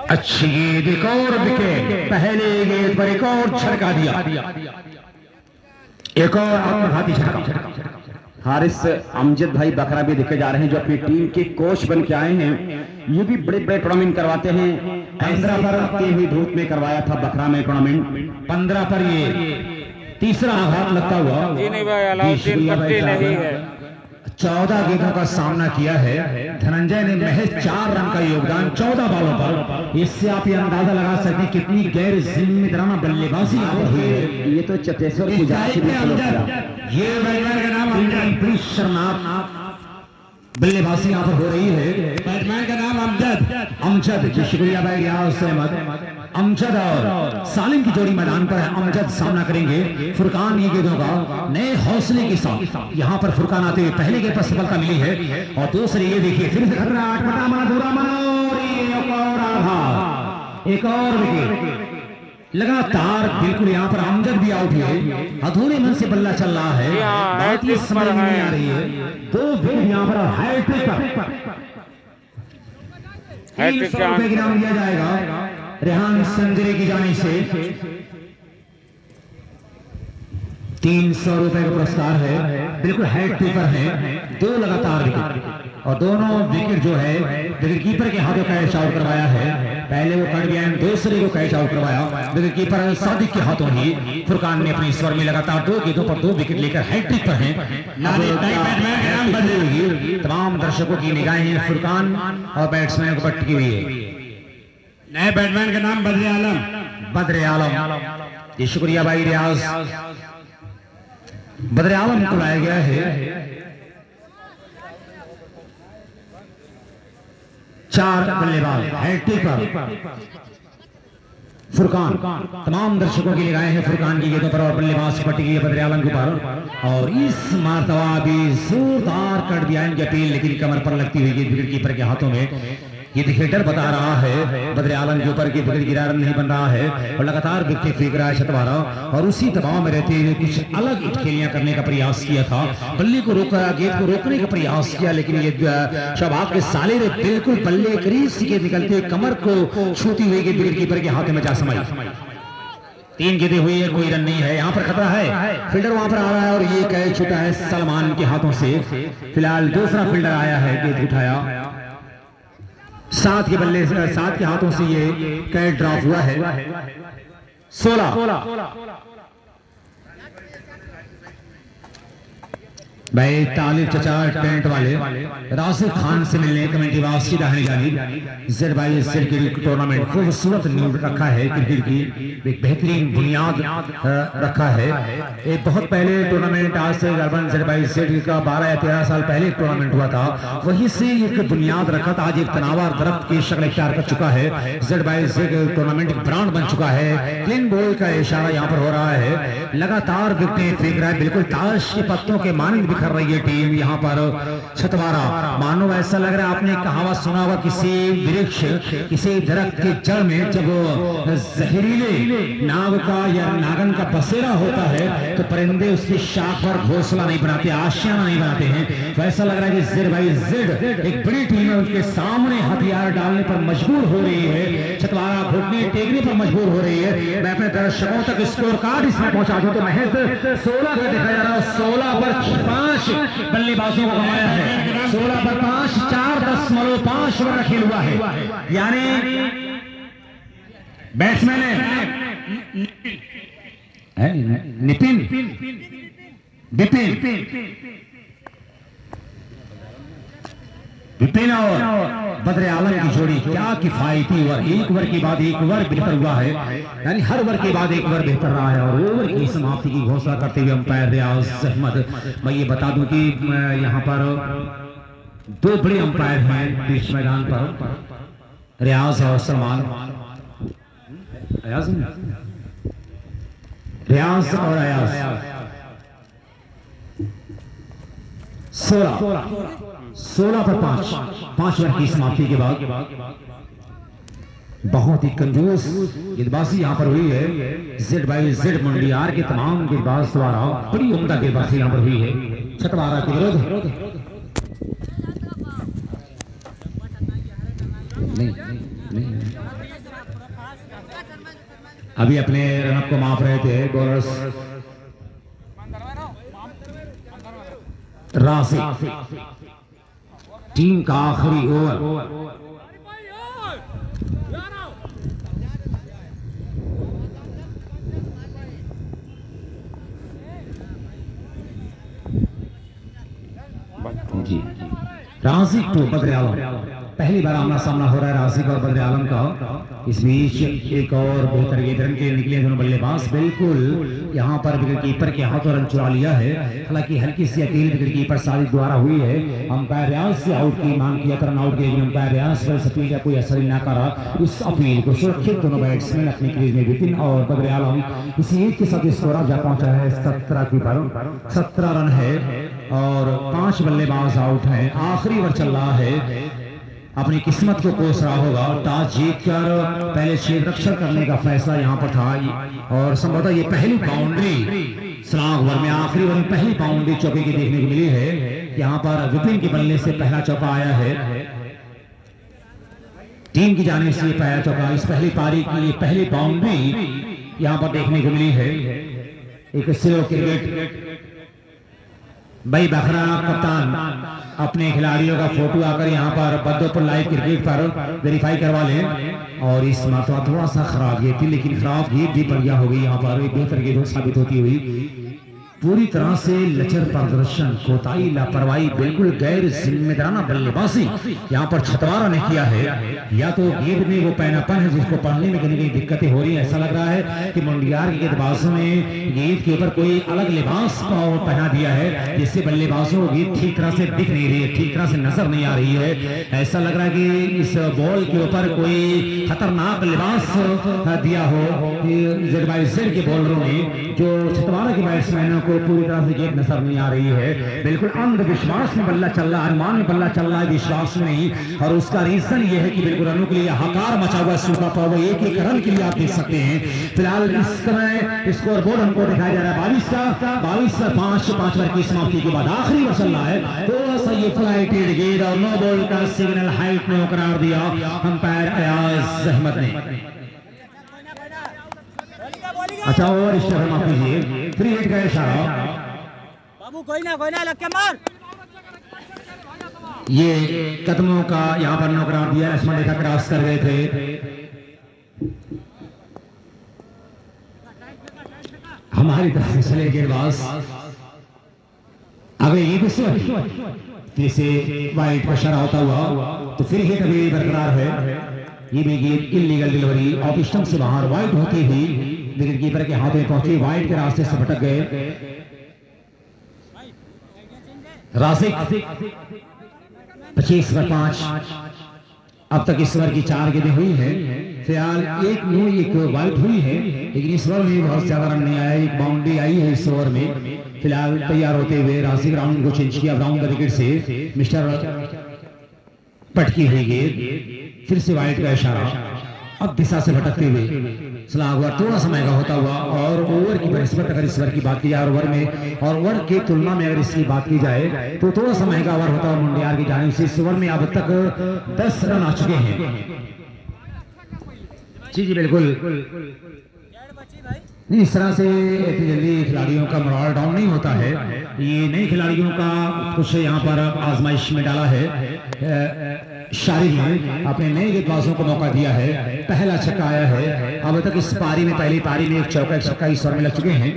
अच्छी गेंद, एक और विकेट, पहले गेंद पर एक और छक्का दिया, एक और आत्मघाती छक्का। हारिस अमजद भाई बकरा भी देखे जा रहे हैं, जो अपनी टीम के कोच बन के आए हैं। ये भी बड़े बड़े टूर्नामेंट करवाते हैं। 15 पर हुई धूप में करवाया था बकरा में टूर्नामेंट। 15 पर ये तीसरा आघात लगता हुआ। जी नहीं भाई, अलाउद्दीन पट्टी नहीं है। 14 गेंदों का सामना किया है धनंजय ने, महज 4 रन का योगदान 14 बॉलों पर। इससे आप ये अंदाजा लगा सकते हैं कितनी गैर जिम्मेदाराना बल्लेबाजी हुई है। ये तो चतेश्वर पुजारी ने ये बैट्समैन का नाम अमजद, बड़ी शर्मनाक बल्लेबाजी यहाँ पर हो रही है। बैट्समैन का नाम अमजद जी, शुक्रिया भाई रियाज अहमद। अमजद और सालिम की जोड़ी मैदान पर है। अमजद सामना करेंगे फुरकान ये गेंदों का नए हौसले के साथ। यहाँ पर फुरकान आते हुए पहले गेंद पर सफलता मिली है और दूसरी ये देखिए फिर से खतरा, 8 बटा मना दूरा मना, एक और विकेट लगातार। बिल्कुल यहाँ पर अमजद भी आउट हुए, अधूरे मन से बल्ला चल रहा है, बात ये समझ में नहीं आ रही है। 2 विकेट यहाँ पर हैट्रिक पर 300 रुपए की नाम दिया जाएगा रेहान संजरे की जाने से। 300 रुपए का पुरस्कार है, बिल्कुल हैट्रिक पर है, 2 लगातार विकेट। और दोनों विकेट जो है विकेट कीपर के हाथों कैच आउट करवाया है। पहले वो कट गया, दूसरे को कैच आउट करवाया विकेट कीपर सादिक के हाथों ही। फुरकान ने अपनी स्वर में लगातार 2 गेंदों पर 2 विकेट लेकर हैट्रिक पर हैं। तमाम दर्शकों की निगाहें फुरकान और बैट्समैन को टिकी हुई है। नए बैट्समैन का नाम बद्र आलम। बद्र आलम, ये शुक्रिया भाई रियाज। बद्र आलम को लाया गया है। 4 बल्लेबाज हैट्रिक पर फुरकान। तमाम दर्शकों की निगाहें हैं फुरकान की गेंदों पर और बल्लेबाज पट्टी की बद्र आलम के ऊपर। और इस मर्तबा भी जोरदार कर दिया इनकी अपील, लेकिन कमर पर लगती हुई विकेट कीपर के हाथों में। ये विकेटर बता रहा है बद्र आलम के ऊपर की विकेट गिरा रन नहीं बन रहा है और लगातार विकेट फेंक रहा है छतवारा। और उसी दबाव में रहते हुए कुछ अलग इटखेलियां करने का प्रयास किया था, बल्ले को रोका, गेंद को रोकने का प्रयास किया, लेकिन ये शहबाज के साले ने बिल्कुल बल्ले करीब से निकलते कमर को छूती हुई विकेट कीपर के हाथ में जा समाई। 3 गेंदें हुई है, कोई रन नहीं है। यहाँ पर खतरा है, फील्डर वहां पर आ रहा है और ये कैच छूटा है सलमान के हाथों से। फिलहाल दूसरा फील्डर आया है, गेंद उठाया, 7 के बल्ले 7 के हाथों से ये कैच ड्रॉप हुआ है। 16 भाई तालिब चचा टेंट वाले राशिद खान से मिलने कमेटी वास की दाहिनी जानिब Z by Z cricket tournament खूबसूरत न्यूज रखा है। क्रिकेट की एक बेहतरीन बुनियाद रखा है। एक बहुत पहले टूर्नामेंट, आज से तकरीबन जेड बाई जेड का 12 या 13 साल पहले टूर्नामेंट हुआ था, वहीं से एक बुनियाद रखा था। आज एक तनावर दरख्त की शक्ल इख्तियार कर चुका है। जेड बाई जेड टूर्नामेंट एक ब्रांड बन चुका है। क्लीन बॉल का इशारा यहाँ पर हो रहा है, लगातार विकेट फेंक रहा है, बिल्कुल ताश के पत्तों के मानंद कर रही है टीम यहाँ पर छतवारा। मानो ऐसा लग रहा है, आपने कहावत सुना होगा, किसी वृक्ष किसी दरख्त के जड़ में जब जहरीले नाग का या नागन का बसेरा होता है तो परिंदे उसकी शाख पर घोंसला नहीं बनाते, आशियाना नहीं बनाते हैं। वैसा लग रहा है कि जेड बाई जेड एक बड़ी टीम है, उनके सामने हथियार डालने पर मजबूर हो रही है। छतवारा घुटने टेकने पर मजबूर हो रही है। मैं अपने दर्शकों तक स्कोर कार्ड इसमें पहुंचा दूं तो महज 16 का देखा जा रहा है। 16 पर 5 बल्लेबाजों को गंवाया है। 16 पर 5, 4.5 ओवर खेल हुआ है। यानी बैट्समैन है नितिन विपिन और बद्र आलम की जोड़ी क्या किफायती ओवर, एक ओवर के बाद एक ओवर बेहतर हुआ है। यानी हर ओवर के बाद एक ओवर बेहतर रहा है और ओवर की समाप्ति की घोषणा करते हुए अंपायर रियाज अहमद। मैं ये बता दूं कि यहाँ पर 2 बड़े अंपायर हैं बीच मैदान पर, रियाज और सलमान। रियाज और अयाज। 16 पर 5 ओवर की समाप्ति के बाद बहुत ही कंजूस गेंदबाजी यहां पर हुई है। जेड बाई जेड मंडियार के तमाम गेंदबाज द्वारा बड़ी उम्दा गेंदबाजी यहां पर हुई है छतवारा के विरुद्ध। नहीं अभी अपने रनअप को माफ रहे थे बॉलर्स राशि। टीम का आखिरी ओवर जी राशि टू बद्र आलम। पहली बार आमना सामना हो रहा है राशिद और बद्र आलम का। इस बीच एक और बेहतर गेंद रन के निकले दोनों बल्लेबाज। बिल्कुल यहाँ पर विकेट कीपर के हाथों रन चुरा लिया है। हालांकि हल्की सी अपील विकेट कीपर सादिक द्वारा हुई है। अंपायर रियाज से आउट की मांग किया, रन आउट किया, अंपायर रियाज पर अपील का कोई असर न करा। इस अपील को सुरक्षित दोनों बैट्समैन अपनी क्रीज में विपिन और बद्र आलम इसी एक के साथ स्कोर जा पहुंचा है 17 रन है और 5 बल्लेबाज आउट है। आखिरी ओवर चल रहा है। अपनी किस्मत को कोस रहा होगा। टॉस जीतकर पहले क्षेत्र रक्षण करने का फैसला यहां पर था और संभवतः ये पहली बाउंड्री सलाग ओवर में, आखिरी ओवर में पहली बाउंड्री चौके की देखने को मिली है। यहां पर विपिन के बल्ले से पहला चौका आया है। टीम की जाने से पहला चौका, इस पहली पारी की पहली बाउंड्री यहां पर देखने को मिली है। एक स्लो क्रिकेट भाई बखरा कप्तान अपने खिलाड़ियों का फोटो आकर यहाँ पर बद्दो पर लाइव क्रिकेट पर वेरीफाई करवा लें। और इस मरतबा थोड़ा सा खराब गेंद थी, लेकिन खराब गेंद भी बढ़िया हो गई यहाँ पर, एक बेहतर गेंद साबित होती हुई। पूरी तरह से लचर प्रदर्शन, कोताही, लापरवाही, बिल्कुल गैर जिम्मेदाराना बल्लेबाजी यहाँ पर छतवारा ने किया है। या तो गेंद में वो पैनापन है जिसको पढ़ने में कहीं दिक्कतें हो रही है। ऐसा लग रहा है कि मुंडियार के गेंदबाजों ने गेंद के ऊपर कोई अलग लिबास पहना दिया है, जिससे बल्लेबाजों को गेंद ठीक तरह से दिख नहीं रही है, ठीक तरह से नजर नहीं आ रही है। ऐसा लग रहा है कि इस बॉल के ऊपर कोई खतरनाक लिबास दिया हो ZYZ के बॉलरों ने, जो छतवारा के बैट्समैनों को पूरी तरह से गेंद नजर नहीं आ रही है। बिल्कुल अंधविश्वास में बल्ला चल रहा है, अनुमान में बल्ला चल रहा है, विश्वास में नहीं। और उसका रीजन ये है कि बिल्कुल रनों के लिए हाहाकार मचा हुआ सूखा पाव, एक एक रन के लिए आप देख सकते हैं। फिलहाल इस समय स्कोर बोर्ड हमको दिखाया जा रहा है 22 का 5 ओवर की समाप्ति के बाद आखिरी ओवर चल रहा है। थोड़ा सा ये फ्लाइटेड गेंद और नो बॉल का सिग्नल हाइट में करार दिया अंपायर अयाज अहमद ने। अच्छा ओवर स्टार माफ कीजिए, 3 हिट का इशारा। बाबू कोई ना लग के मार। ये कदमों का यहाँ पर नो करार दिया, लक्ष्मण रेखा क्रॉस कर गए थे। हमारी तरफ से चले गेंदबाज अगर ये फिर से वाइट का इशारा होता हुआ तो फिर हिट अभी बरकरार है। ये भी गेंद इलीगल डिलीवरी ऑफ स्टंप से बाहर वाइट होती हुई विकेट कीपर के हाथ में पहुंची, वाइट के रास्ते से भटक गए। रासिक 25 पर 5। अब तक इस ओवर की 4 गेंदें हुई है। फिलहाल एक नो एक वाइट हुई है, लेकिन इस ओवर में बहुत ज्यादा रन नहीं आया। एक बाउंड्री आई है इस ओवर में। फिलहाल तैयार होते हुए रासिक राउंड को चेंज किया, ब्राउन का विकेट से मिस्टर पटकी हुई गेंद, फिर से वाइट का इशारा। अब दिशा से भटकते हुए सलाह हुआ थोड़ा समय का होता हुआ। और ओवर की बनिस्बत अगर इस ओवर की बात की जाए ओवर में और ओवर की तुलना में अगर इसकी बात की जाए तो थोड़ा समय का ओवर होता हुआ मुंडियार की जानिब से इस ओवर में अब तक 10 रन आ चुके हैं। जी बिल्कुल नहीं, इस तरह से इतनी जल्दी खिलाड़ियों का मोरल डाउन नहीं होता है। ये नए खिलाड़ियों का कुछ यहाँ पर आजमाइश में डाला है। शारिक ने अपने नए गेंदबाजों को मौका दिया है। पहला छक्का आया है। अब तक इस पारी में पहली पारी में एक चौका एक छक्का इस ओवर में लग चुके हैं।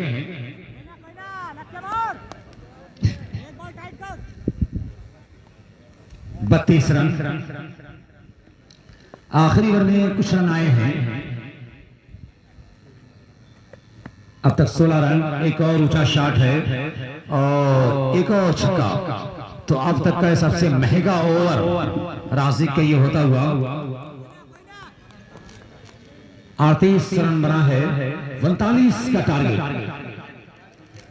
32 रन। आखिरी ओवर में कुछ रन आए हैं। अब तक 16 रन। एक और ऊंचा शॉट है और एक और छक्का। तो अब तक का सबसे महंगा ओवर रासिक का ये होता हुआ 38 रन बना है। 45 का टारगेट।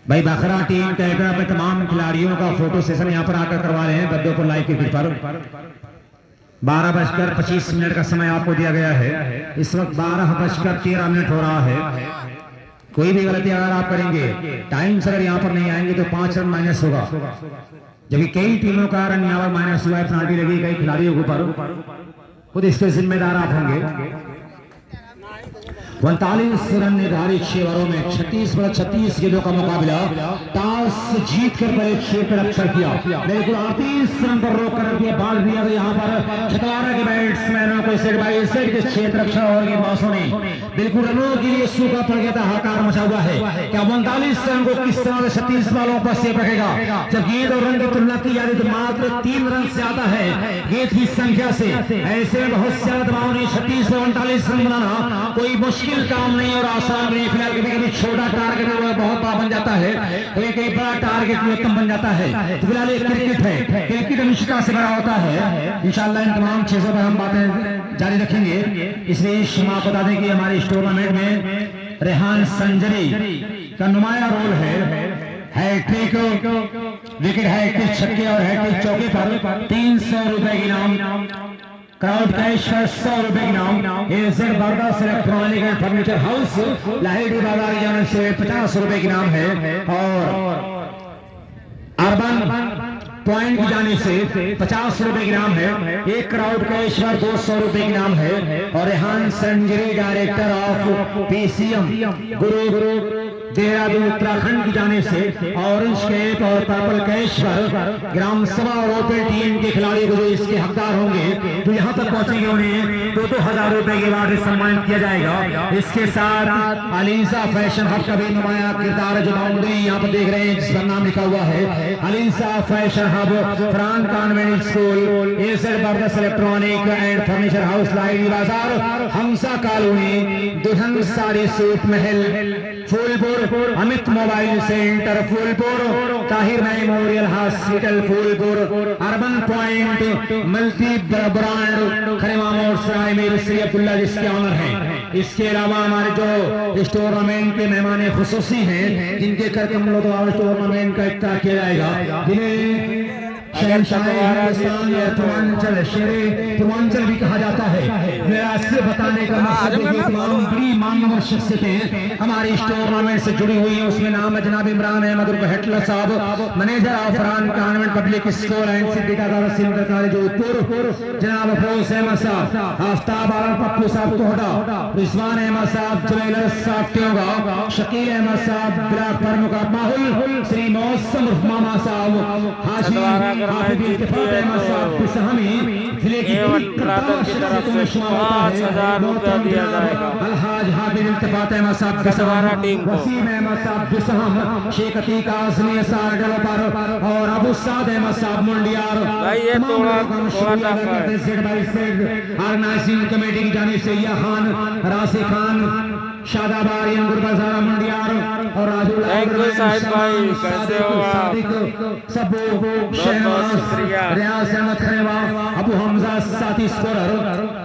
भाई बखरा टीम कहकर अपने तमाम खिलाड़ियों का फोटो सेशन यहाँ पर आकर करवा रहे हैं बद्दोपुर लाइव क्रिकेट पर। 12:25 का समय आपको दिया गया है। इस वक्त 12:13 हो रहा है। कोई भी गलती अगर आप करेंगे टाइम से अगर यहाँ पर नहीं आएंगे तो 5 रन माइनस होगा। जबकि कई टीमों का रन यहाँ पर माइनस हुआ है, पेनाल्टी लगी कई खिलाड़ियों के ऊपर, खुद इसके जिम्मेदार आप होंगे। 45 रन निर्धारित 6 ओवरों में 36 गेंदों का मुकाबला। टॉस जीतकर पहले 6 पर रक्षण किया। बिल्कुल 38 रन पर रोक कर दिया। बाल दिया तो यहाँ पर छतवारा के बैट्समैनों को सेट बाई सेट के 6 रक्षण और गेंदबाजों ने बिल्कुल रनों के लिए सूखा पड़ गया था, हाहाकार मचा हुआ है। क्या 45 रन को किस तरह से 36 बालों पर सेट रखेगा? जब गेंद और रन की तुलना की जाए तो मात्र 3 रन से आता है गेंद की संख्या से। ऐसे में बहुत ज्यादा दबाव नहीं। 36 पर 39 रन बनाना कोई मुश्किल काम नहीं और आसान नहीं। फिलहाल कभी कभी छोटा टारगेट बहुत बड़ा बन जाता है, कभी बड़ा टारगेट उत्तम बन जाता है। तो फिलहाल एक क्रिकेट है, क्रिकेट अनुष्का से बड़ा होता है। इंशाल्लाह इन तमाम चीजों पर हम बातें जारी रखेंगे। इसलिए क्षमा बता दें कि हमारे इस टूर्नामेंट में रेहान संजरी का नुमाया रोल है। हैट्रिक विकेट, हैट्रिक छक्के और हैट्रिक चौके पर 300 रुपए की इनाम। क्राउड कैश 100 रुपए की नाम। एजेड बर्दाश्त electronic and furniture house Lahiri बाजार की जाने से 50 रुपए की नाम है। और अर्बन पॉइंट की जाने से 50 रुपए की नाम है। एक क्राउड कैश 200 रुपए की नाम है। और Rehan Sanjari director of PCM गुरु देहरादून उत्तराखंड की जाने से ऑरेंज कैप और पर्पल कैश पर ग्राम सभा और ओपन टीम के खिलाड़ियों को जो इसके हकदार होंगे जो यहाँ तक पहुंचेंगे उन्हें 2,000 रुपए के बाद सम्मानित किया जाएगा। इसके साथ अलीसा फैशन हब का भी नुमाया किरदार जो बाउंड्री यहाँ पर देख रहे हैं जिसका नाम लिखा हुआ है Alisa fashion hub, Farhan convent school, एसएड brothers electronic and furniture house, live Bazaar, Hansa colony, Dulhan Saree suit Mahal Phulpur, Amit mobile centre Phulpur, Tahir memorial hospital Phulpur, urban point multi brand Kharema motorcycle मेरे श्री अब्दुल्ला जिसके ऑनर हैं। इसके अलावा हमारे जो इस टूर्नामेंट के मेहमान खुसूसी हैं जिनके करके हम लोग टूर्नामेंट का इफ्तार किया जाएगा, जिन्हें पूर्वांचल भी कहा जाता है। मेरा इससे बताने का मकसद है कि तमाम बड़ी मान्यवर शख्सियतें हमारी इस टूर्नामेंट से जुड़ी हुई हैं। उसमें नाम है जनाब इमरान अहमद उर्फ हेटलर साहब, manager of Farhan convent public school and Siddiqa Darul इल्म कॉलेज जोधपुर, जनाब अफरोज अहमद साहब, आफ्ताब आलम पप्पू साहब कोहटा, रिजवान अहमद साहब ज्वेलर्स साहब त्योगा, शकील अहमद साहब ब्लॉक प्रमुख माहौल, श्री मौसम मामा साहब, हाजी एवं ब्रादर की तरफ से 5,000 रुपया दिया जाएगा अलहाज हाफिज इल्तिफात अहमद साहब कटवारा टीम को, वसीम अहमद साहब बिसहम, शेख अतीक आज़मी साहब डेवलपर और अबू साद अहमद साहब मुंडियार। भाई ये थोड़ा टफ है। ऑर्गेनाइजिंग कमेटी की जानिब से या खान, राशि खान, शादाबार गुरबाजारा मुंडियार और राजू साहिब भाई कैसे हो आप? सब रियाज अहमद खरेवा, अबू हमजा साथी स्कोरर,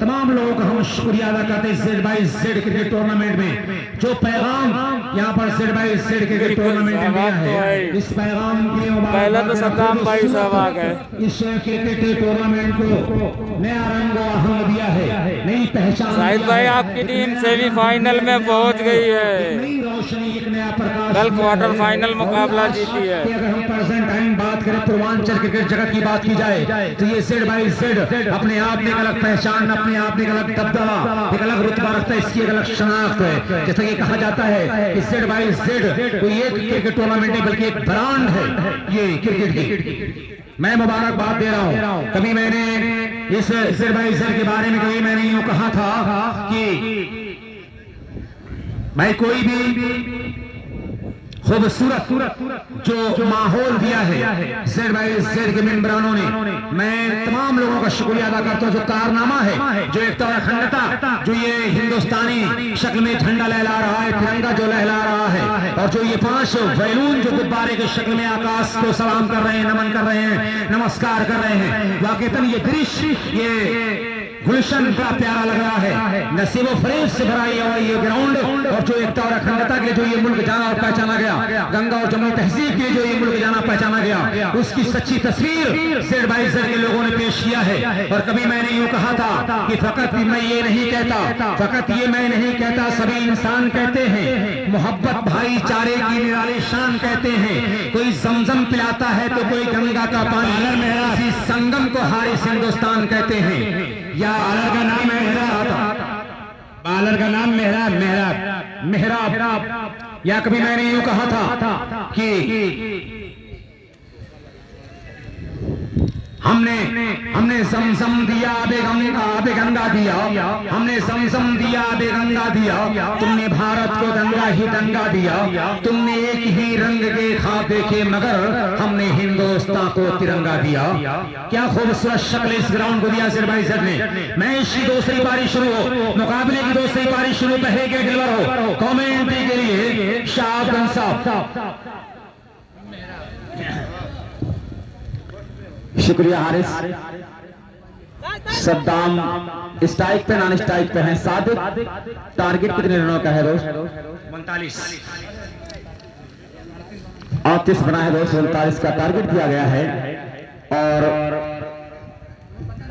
तमाम लोग हम शुक्रिया अदा करते हैं Z/Z क्रिकेट टूर्नामेंट में जो पैगाम यहाँ पर Z/Z क्रिकेट टूर्नामेंट में दिया है। इस पैगाम के पहले तो सद्दाम भाई साहब आ गए। इस क्रिकेट टूर्नामेंट को नया रंग और अहम दिया है, नई पहचान। शाहिद भाई आपकी टीम सेमीफाइनल में पहुंच गई है, कल क्वार्टर फाइनल मुकाबला जीती है। अगर हम प्रेजेंट टाइम बात करें पूर्वांचल क्रिकेट जगत की बात की जाए तो ये Z/Z अपने आप में एक अलग पहचान, अपने आप में एक अलग दबदबा, एक अलग रुतबा रखता है, इसकी एक अलग शनाख्त है। जैसा कि कहा जाता है कि Z/Z कोई एक क्रिकेट टूर्नामेंट नहीं बल्कि एक ब्रांड है ये क्रिकेट की। मैं मुबारकबाद दे रहा हूँ। कभी मैंने इस Z/Z के बारे में कभी मैंने यूं कहा था कि भाई कोई भी खूबसूरत जो माहौल दिया है Z/Z के मेंबरानों ने, मैं तमाम लोगों का शुक्रिया अदा करता हूँ। जो कारनामा है, जो एकता और अखंडता, जो ये हिंदुस्तानी शक्ल में झंडा लहला रहा है, तिरंगा जो लहला रहा है, और जो ये 5 बैलून जो गुब्बारे की शक्ल में आकाश को सलाम कर रहे हैं, नमन कर रहे हैं, नमस्कार कर रहे हैं, वाकईतन ये दृश्य, ये गुलशन बड़ा प्यारा लग रहा है। नसीब फरेज से भरा ये ग्राउंड और जो एकता और अखंडता के लिए जो ये मुल्क जाना और पहचाना गया, गंगा और जमुई तहजीब के लिए जो ये मुल्क जाना पहचाना गया, उसकी सच्ची तस्वीर Z/Z के लोगों ने पेश किया है। और कभी मैंने यूं कहा था कि फकत मैं ये नहीं कहता, फकत ये मैं नहीं कहता, सभी इंसान कहते हैं, मोहब्बत भाईचारे की निराली शान कहते हैं। कोई जमजम पिलाता है तो कोई गंगा का पानी, इसी संगम को हारिस हिंदुस्तान कहते हैं। या बालर का नाम मेहराब, बालर का नाम मेहराब। या कभी मैंने यूं कहा था कि हमने समसम दिया आबे गंगा दिया, हमने समसम दिया आबे गंगा दिया, तुमने भारत को गंगा ही गंगा दिया, तुमने एक ही रंग के ख्वाब देखे मगर हमने हिंदुस्तान को तिरंगा दिया। क्या खूबसूरत शक्ल इस ग्राउंड को दिया Z/Z ने। मैच की दूसरी पारी शुरू हो, मुकाबले की दूसरी पारी शुरू, पहले के डिलीवर हो। कमेंट्री के लिए शाहगंज साहब। शुक्रिया हारिस। सद्दाम स्ट्राइक पे नॉन स्ट्राइक पे है। सादिक टारगेट कितने रनों का है दोस्त? 39। 38 बना है दोस्त, 39 का टारगेट दिया गया है। और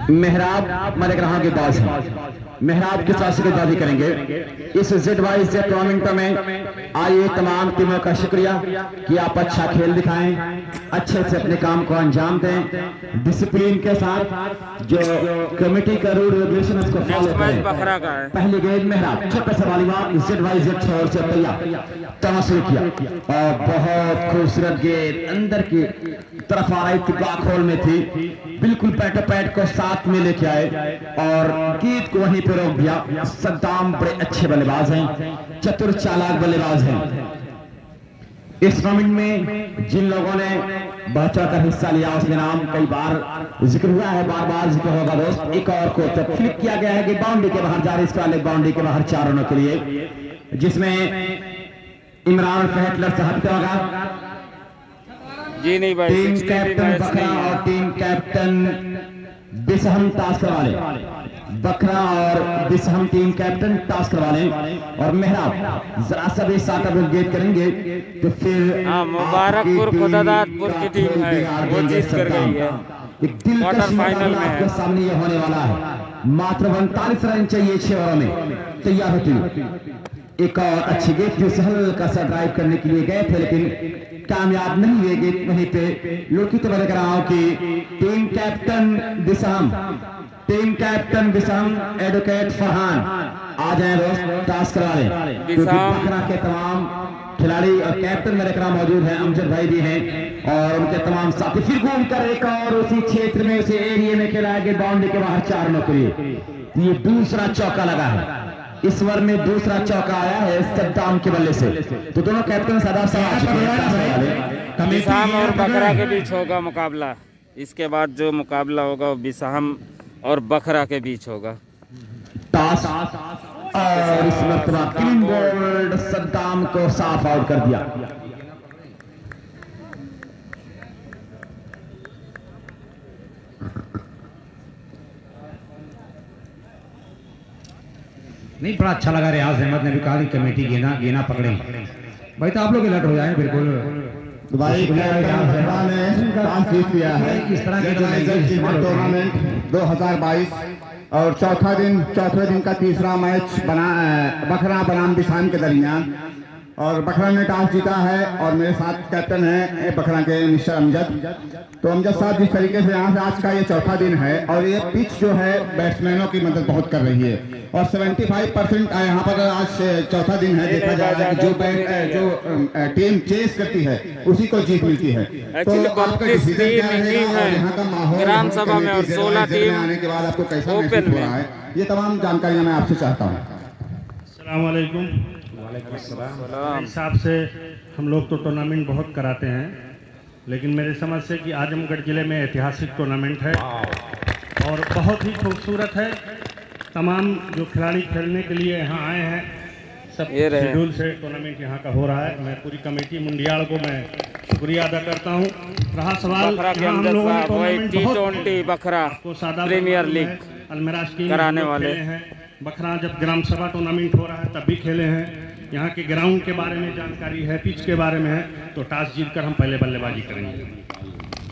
मेहराब मैं देख रहा हूं गेंदबाज है, मेहराब के साथ गेंदबाजी करेंगे इस ZYZ टूर्नामेंट में। आइए तमाम टीमों का शुक्रिया कि आप अच्छा खेल दिखाएं, अच्छे से अपने काम को अंजाम दें, डिसिप्लिन के साथ जो कमेटी का रूल रेगुलेशन उसको फॉलो करें। पहली गेंद मेहराब छोटा सा वालीबॉल ZYZ छोर से तैयार तमाम शुरू किया और बहुत खूबसूरत गेंद अंदर की तरफ आ रही थी, ब्लॉक होल में थी, बिल्कुल पैटो पैट को साथ में लेके आए और गेंद को वहीं पे रोक दिया। सद्दाम बड़े अच्छे बल्लेबाज हैं, चतुर चालाक बल्लेबाज हैं। इस टूर्नामेंट में जिन लोगों ने बढ़ चढ़कर हिस्सा लिया उसके नाम कई बार जिक्र हुआ है, बार बार जिक्र होगा दोस्त। एक और को तो फ्लिप किया गया है कि बाउंड्री के बाहर जा रही, इसका बाउंड्री के बाहर 4 रनों के लिए, जिसमें इमरान फहटलर साहब का होगा जी नहीं भाई, टीम कैप्टन बकरा और टीम कैप्टन बिसहम टास्कर वाले, बकरा और बिसहम टीम कैप्टन टास्कर वाले और मेहराब जरा सा भी साथ अपडेट करेंगे तो फिर मुबारकपुर खुदादातपुर की टीम है वो जीत कर गई है, एक दिलकश फाइनल में आपके सामने ये होने वाला है। मात्र 39 रन चाहिए 6 ओवर में, तैयार होती एक और अच्छी गेंद थी, उसे हल्का सा ड्राइव करने के लिए गए थे लेकिन कामयाब नहीं हुए। गेंद वहीं पे लुढ़की तो मैं देख रहा हूं कि टीम कैप्टन बिसाम एडवोकेट फरहान आ जाए दोस्त टास्क करा लें, क्योंकि बकरा के तमाम खिलाड़ी और कैप्टन मेरे क्रम मौजूद हैं, अमजद भाई भी हैं और उनके तमाम साथी। फिर घूमकर एक और उसी क्षेत्र में उसी एरिया में खेला है बाउंड्री के बाहर 4 रनों के लिए। ये दूसरा चौका लगा है, इस ओवर में दूसरा चौका आया है सद्दाम के बल्ले से। तो दोनों कैप्टन सदा से बिसाम और बकरा के बीच होगा मुकाबला। इसके बाद जो मुकाबला होगा वो बिसाम और बकरा के बीच होगा। टॉस और इस मरतबा क्लीन बोल्ड सद्दाम को साफ आउट कर दिया। नहीं, बड़ा अच्छा लगा। रियाज अहमद ने भी कहा कि कमेटी गेना पकड़े भाई, तो आप लोग अलर्ट हो जाए बिल्कुल भाई। जीत लिया है इस तरह के टूर्नामेंट 2022 और चौथे दिन का तीसरा मैच बकरा बनाम बिसाम के दरमियान और बकरा ने टॉस जीता है और मेरे साथ कैप्टन है बकरा के मिस्टर अमजद। तो अमजद साहब जिस तरीके से यहाँ से आज का ये चौथा दिन है और ये पिच जो है बैट्समैनों की मदद बहुत कर रही है और 75% यहाँ पर आज चौथा दिन है। देखा जाएगा कि जो टीम चेस करती है उसी को जीत मिलती है। तो आपका डिसीजन क्या रहेगा और यहाँ का माहौल ग्राम सभा में और 16 टीम आने के बाद आपको कैसा महसूस हो रहा है, ये तमाम जानकारियाँ मैं आपसे चाहता हूँ। अस्सलाम वालेकुम। मेरे हिसाब से हम लोग तो टूर्नामेंट बहुत कराते हैं, लेकिन मेरे समझ से कि आजमगढ़ जिले में ऐतिहासिक टूर्नामेंट है और बहुत ही खूबसूरत है। तमाम जो खिलाड़ी खेलने के लिए यहाँ आए हैं, सब शेड्यूल से टूर्नामेंट यहाँ का हो रहा है। मैं पूरी कमेटी मुंडियाल को मैं शुक्रिया अदा करता हूँ। रहा सवाल हम लोगों ने T20 बकरा प्रीमियर लीग अलमिराज टीम कराने वाले हैं। बकरा जब ग्राम सभा टूर्नामेंट हो रहा है तब भी खेले हैं। यहाँ के ग्राउंड के बारे में जानकारी है, पिच के बारे में है, तो टॉस जीतकर हम पहले बल्लेबाजी करेंगे।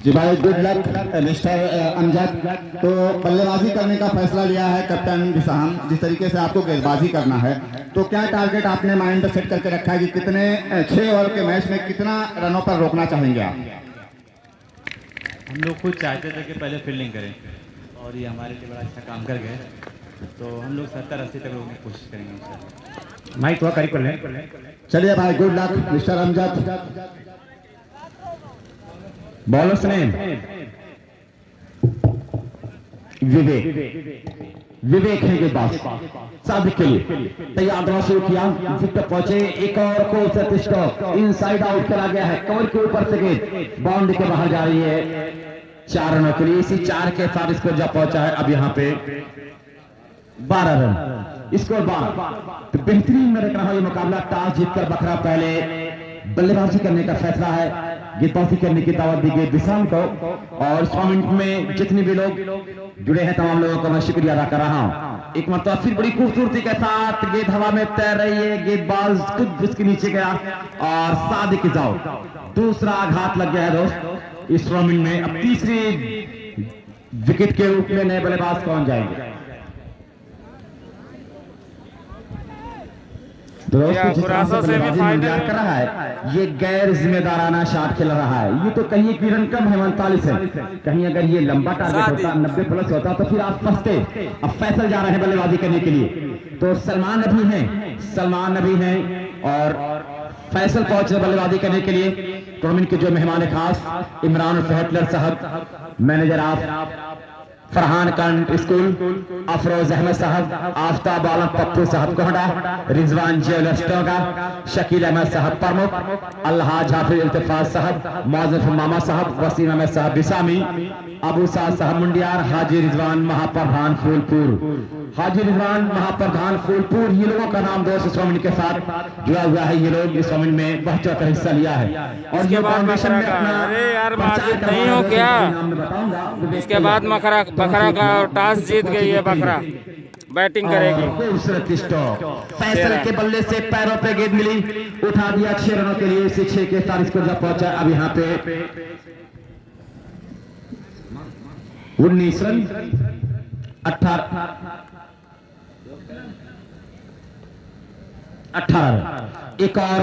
जी भाई, गुड लक मिस्टर अमजद। तो बल्लेबाजी करने का फैसला लिया है कैप्टन बिसाम, जिस तरीके से आपको गेंदबाजी करना है, तो क्या टारगेट आपने माइंड में सेट करके रखा है कि कितने 6 ओवर के मैच में कितना रनों पर रोकना चाहेंगे आप? हम लोग खुद चाहते थे कि पहले फील्डिंग करें और ये हमारे लिए बड़ा अच्छा काम कर गए, तो हम लोग 70-80 तक रोकने की कोशिश करेंगे। माइक तो करीब कर लें। चलिए भाई, good luck mister Amjad. Bowler's name Vivek है गेंदबाज साबिक के लिए तैयार दवा शुरू किया, विकेट पहुंचे, एक और को स्टॉप इनसाइड आउट करा गया है, कवर के ऊपर से गेंद बाउंड्री के बाहर जा रही है 4 रनों के लिए। इसी 4 के साथ स्कोर जब पहुंचा है अब यहाँ पे 12 रन स्कोर 12। तो बेहतरीन मैं देख रहा हूं ये मुकाबला। टॉस जीतकर बकरा पहले बल्लेबाजी करने का फैसला है, गेंदबाजी करने की दावत दी गई बिसाम को और इस टूर्नामेंट में जितने भी लोग जुड़े हैं तमाम लोगों का मैं शुक्रिया अदा कर रहा हूं। एक मरतबा फिर बड़ी खूबसूरती के साथ गेंद हवा में तैर रही है, गेंदबाज खुद उसके नीचे गया और सादिक आउट। दूसरा आघात लग गया है दोस्त इस टूर्नामेंट में। अब तीसरी विकेट के रूप में नए बल्लेबाज कौन जाएंगे? खुरासा से भी फाइनल कर रहा है, ये गैर जिम्मेदाराना शॉट खेल रहा है। ये तो कहीं एक रन कम है 39 है, कहीं अगर ये लंबा टारगेट होता 90 प्लस होता तो फिर आप फंसते। अब फैसल जा रहे हैं बल्लेबाजी करने के लिए, तो सलमान नबी हैं और फैसल पहुंच रहे बल्लेबाजी करने के लिए। टूर्नामेंट के जो मेहमान खास इमरान फहटलर साहब, मैनेजर आप फरहान कांट स्कूल, अफरोज अहमद साहब, आफ्ताब आलम पप्पू साहब कोहडा, रिजवान ज्वेलर्स टोगा, शकील अहमद साहब प्रमुख, अलहाज हाफिज इल्तिफाज साहब, मौजूद मामा साहब, वसीम अहमद साहब बिसामी, अबू साद साहब मुंडियार, हाजी रिजवान महाप्रधान फूलपुर, हाजी रिजवान महाप्रधान फूलपुर। ये लोगों का नाम दोस्त इस टूर्नामेंट के साथ जुड़ा हुआ है। ये लोग इस टूर्नामेंट में बहुत चौकर हिस्सा लिया है। और इसके बाद बखरा का, अरे यार माजिद नहीं हो क्या? इसके बाद बखरा का टॉस जीत गई है, बखरा बैटिंग करेगी। खूबसूरत स्टॉक, फैसल के बल्ले से पैरों पे गेंद मिली, उठा दिया 6 रनों के लिए। इसे 6 के साथ स्कोर जब पहुंचा, अब यहाँ पे 19 रन 18 एक और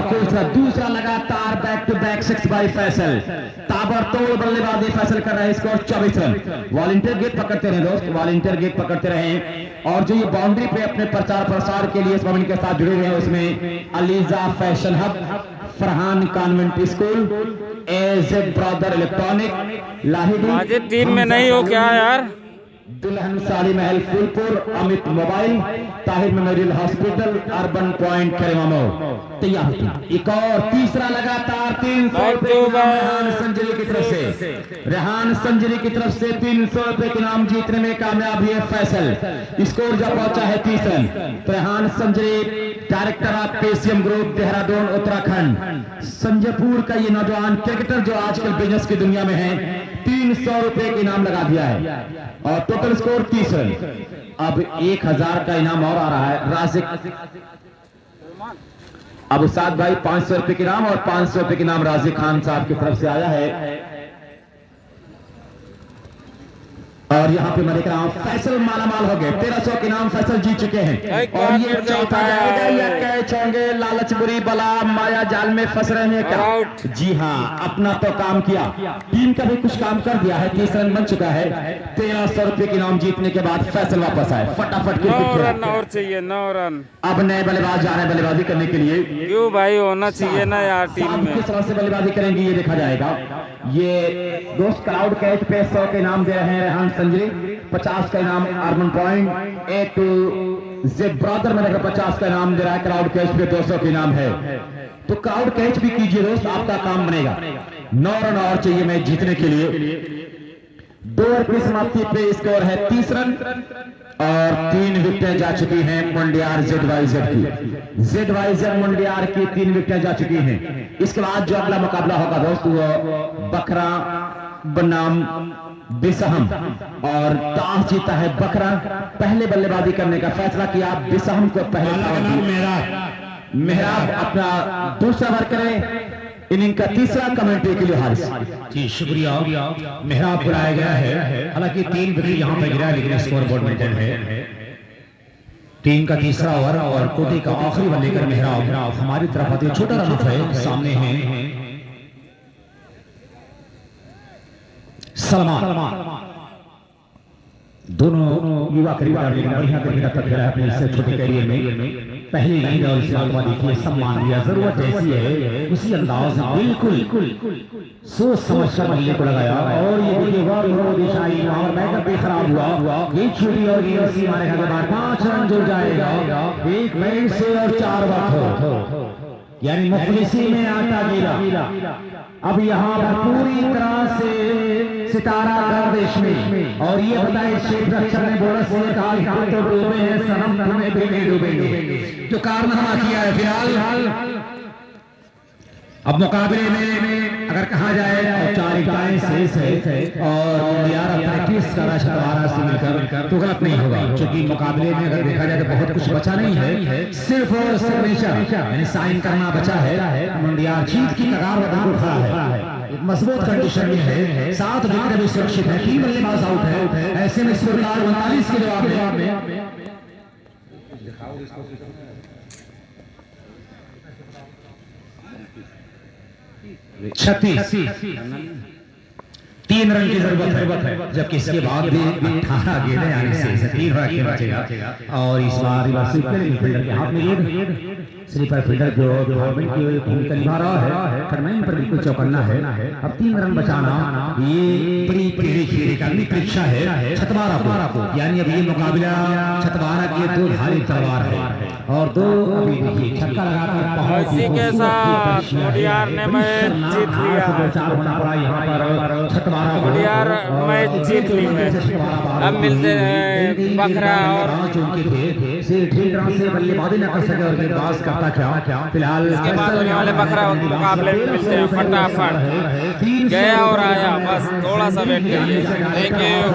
दूसरा लगातार back to back 6 by Faisal. ताबड़तोड़ बल्लेबाजी फैसल कर रहे हैं, स्कोर 24 रन। वॉलंटियर गेट पकड़ते रहे दोस्त, वॉलंटियर गेट पकड़ते रहे। और जो ये बाउंड्री पे अपने प्रचार प्रसार के लिए इस टूर्नामेंट के साथ जुड़े हुए हैं, उसमें Aliza fashion hub, Farhan convent school, A Z brother electronic, Lahiri team में नहीं हो क्या यार? Dulhan Saree Mahal Phulpur, Amit mobile, Tahir memorial hospital, urban point करेमामो तैयार। एक और तीसरा लगातार 300 रुपए रेहान संजरी की तरफ से, रेहान संजरी की तरफ से 300 रुपए के नाम जीतने में कामयाब है फैसल। स्कोर जब पहुंचा है 30 रन। तो Rehan Sanjari, director of PCM group Dehradun Uttarakhand, Sanjaypur का ये नौजवान क्रिकेटर जो आजकल बिजनेस की दुनिया में है, 300 रुपए के इनाम लगा दिया है और टोटल स्कोर 30 रन। अब 1000 का इनाम और आ रहा है। राजिक अब साद भाई 500 रुपए के नाम और 500 रुपए के नाम राजिक खान साहब की तरफ से आया है। और यहाँ पे मैं देख रहा हूँ फैसल मालामाल हो गए, 1300 के नाम फैसल जीत चुके हैं। और ये चौथा जाएगा या कैच होंगे? लालच बुरी बला, माया जाल में फंस रहे हैं क्या? जी हाँ, अपना तो काम किया, टीम का भी कुछ काम कर दिया है। 30 रन बन चुका है। 1300 रुपए के नाम जीतने के बाद फैसल वापस आए, फटाफट 9 रन और चाहिए, 9 रन। अब नए बल्लेबाज जा रहे हैं बल्लेबाजी करने के लिए। क्यों भाई, होना चाहिए ना यार टीम में। किस तरह से बल्लेबाजी करेंगे ये देखा जाएगा। ये दोस्त क्राउड कैच पे 100 के नाम दे रहे हैं रेहान संजरी, 50 का इनाम urban point, A to Z brother में 50 का इनाम दे रहा है। क्राउड कैच पे 200 के इनाम है, तो क्राउड कैच भी कीजिए दोस्त, आपका काम बनेगा। 9 रन और चाहिए मैच जीतने के लिए। 2 ओवर की समाप्ति पे स्कोर है 30 रन और 3 विकेटें जा चुकी हैं मुंडियार जेडवाइजर की। जेडवाइजर मुंडियार की 3 विकेटें जा चुकी हैं। इसके बाद जो अगला मुकाबला होगा दोस्त, वो बकरा बनाम बिसहम, और टॉस जीता है बकरा। पहले बल्लेबाजी करने का फैसला किया, बिसहम को पहले मेहराब अपना दूसरा ओवर करें। इनिंग का तीसरा कमेंट्री के लिए हारिस जी शुक्रिया। मेहराब बुलाया गया है, हालांकि 3 विकेट यहाँ पे गिरा है, लेकिन स्कोर बोर्ड मेंटेन है। टीम का तीसरा ओवर और कोटे का आखिरी बल्ले कर मेहराब हमारी तरफ आते, छोटा रन ऑफ है। सामने है सलमान, दोनों युवा क्रिकेटर, लेकिन बढ़िया क्रिकेटर तक खेला है अपने इससे छोटे करियर में। पहली गेंद और इस बात देखिए, सम्मान दिया, जरूरत ऐसी है उसी अंदाज में बिल्कुल सोच समझ कर बल्ले को लगाया। और ये देखिएगा और बैकअप भी खराब हुआ, ये छुट्टी और गेंद सी मारे के बाद 5 रन जुड़ जाएगा, 1 मिनट से और 4 बार, यानी मुखलिसी में आटा गीला। अब यहाँ पर पूरी तरह से सितारा गर्दिश में, और ये बताए शेख रक्षक ने बोनस से कहा हम तो डूबे हैं सनम, तुम्हें भी नहीं डूबेंगे, जो कारनामा किया है। फिलहाल अब मुकाबले में अगर कहा जाए तो 4 इकाई शेष है और यार प्रैक्टिस कर रहा है से मिलकर, तो गलत नहीं होगा, क्योंकि मुकाबले में अगर देखा जाए तो बहुत कुछ बचा नहीं है, सिर्फ सिग्नेचर यानी साइन करना बचा है। मुंडियार जीत की कगार पर खड़ा है। मजबूत कंडीशन में है, 7 विकेट अभी सुरक्षित है, 3 बल्लेबाज आउट है। ऐसे में स्कोरकार्ड 39 के जवाब में 36, 3 रन की जरूरत है, जबकि इसके बाद भी 18 गेंदें आने से 3 रन खेलना चाहिए। और इस बार फील्डर के हाथ में गेंद, स्लीपर फील्डर जो टूर्नामेंट की भूमिका निभा रहा है, टूर्नामेंट पर बिल्कुल चौकन्ना है। अब 3 रन बचाना ये बड़ी खेल का परीक्षा है छतवारा को, यानी अब ये मुकाबला छतवारा की 2 धारी तलवार है और 2 अभी देखिए छक्का लगाकर इसी के साथ मुडियार ने मैच जीत लिया। यहाँ पर छतवारा मुडियार मैच जीत ली है। अब मिलते हैं बखरा और से बल्लेबाजी न कर सके और गेंदबाज करता क्या फिलहाल इसके बाद होने वाले बखरा मुकाबले में मिलते हैं। फटाफट गया और आया, बस थोड़ा सा वेट करिए। Thank you.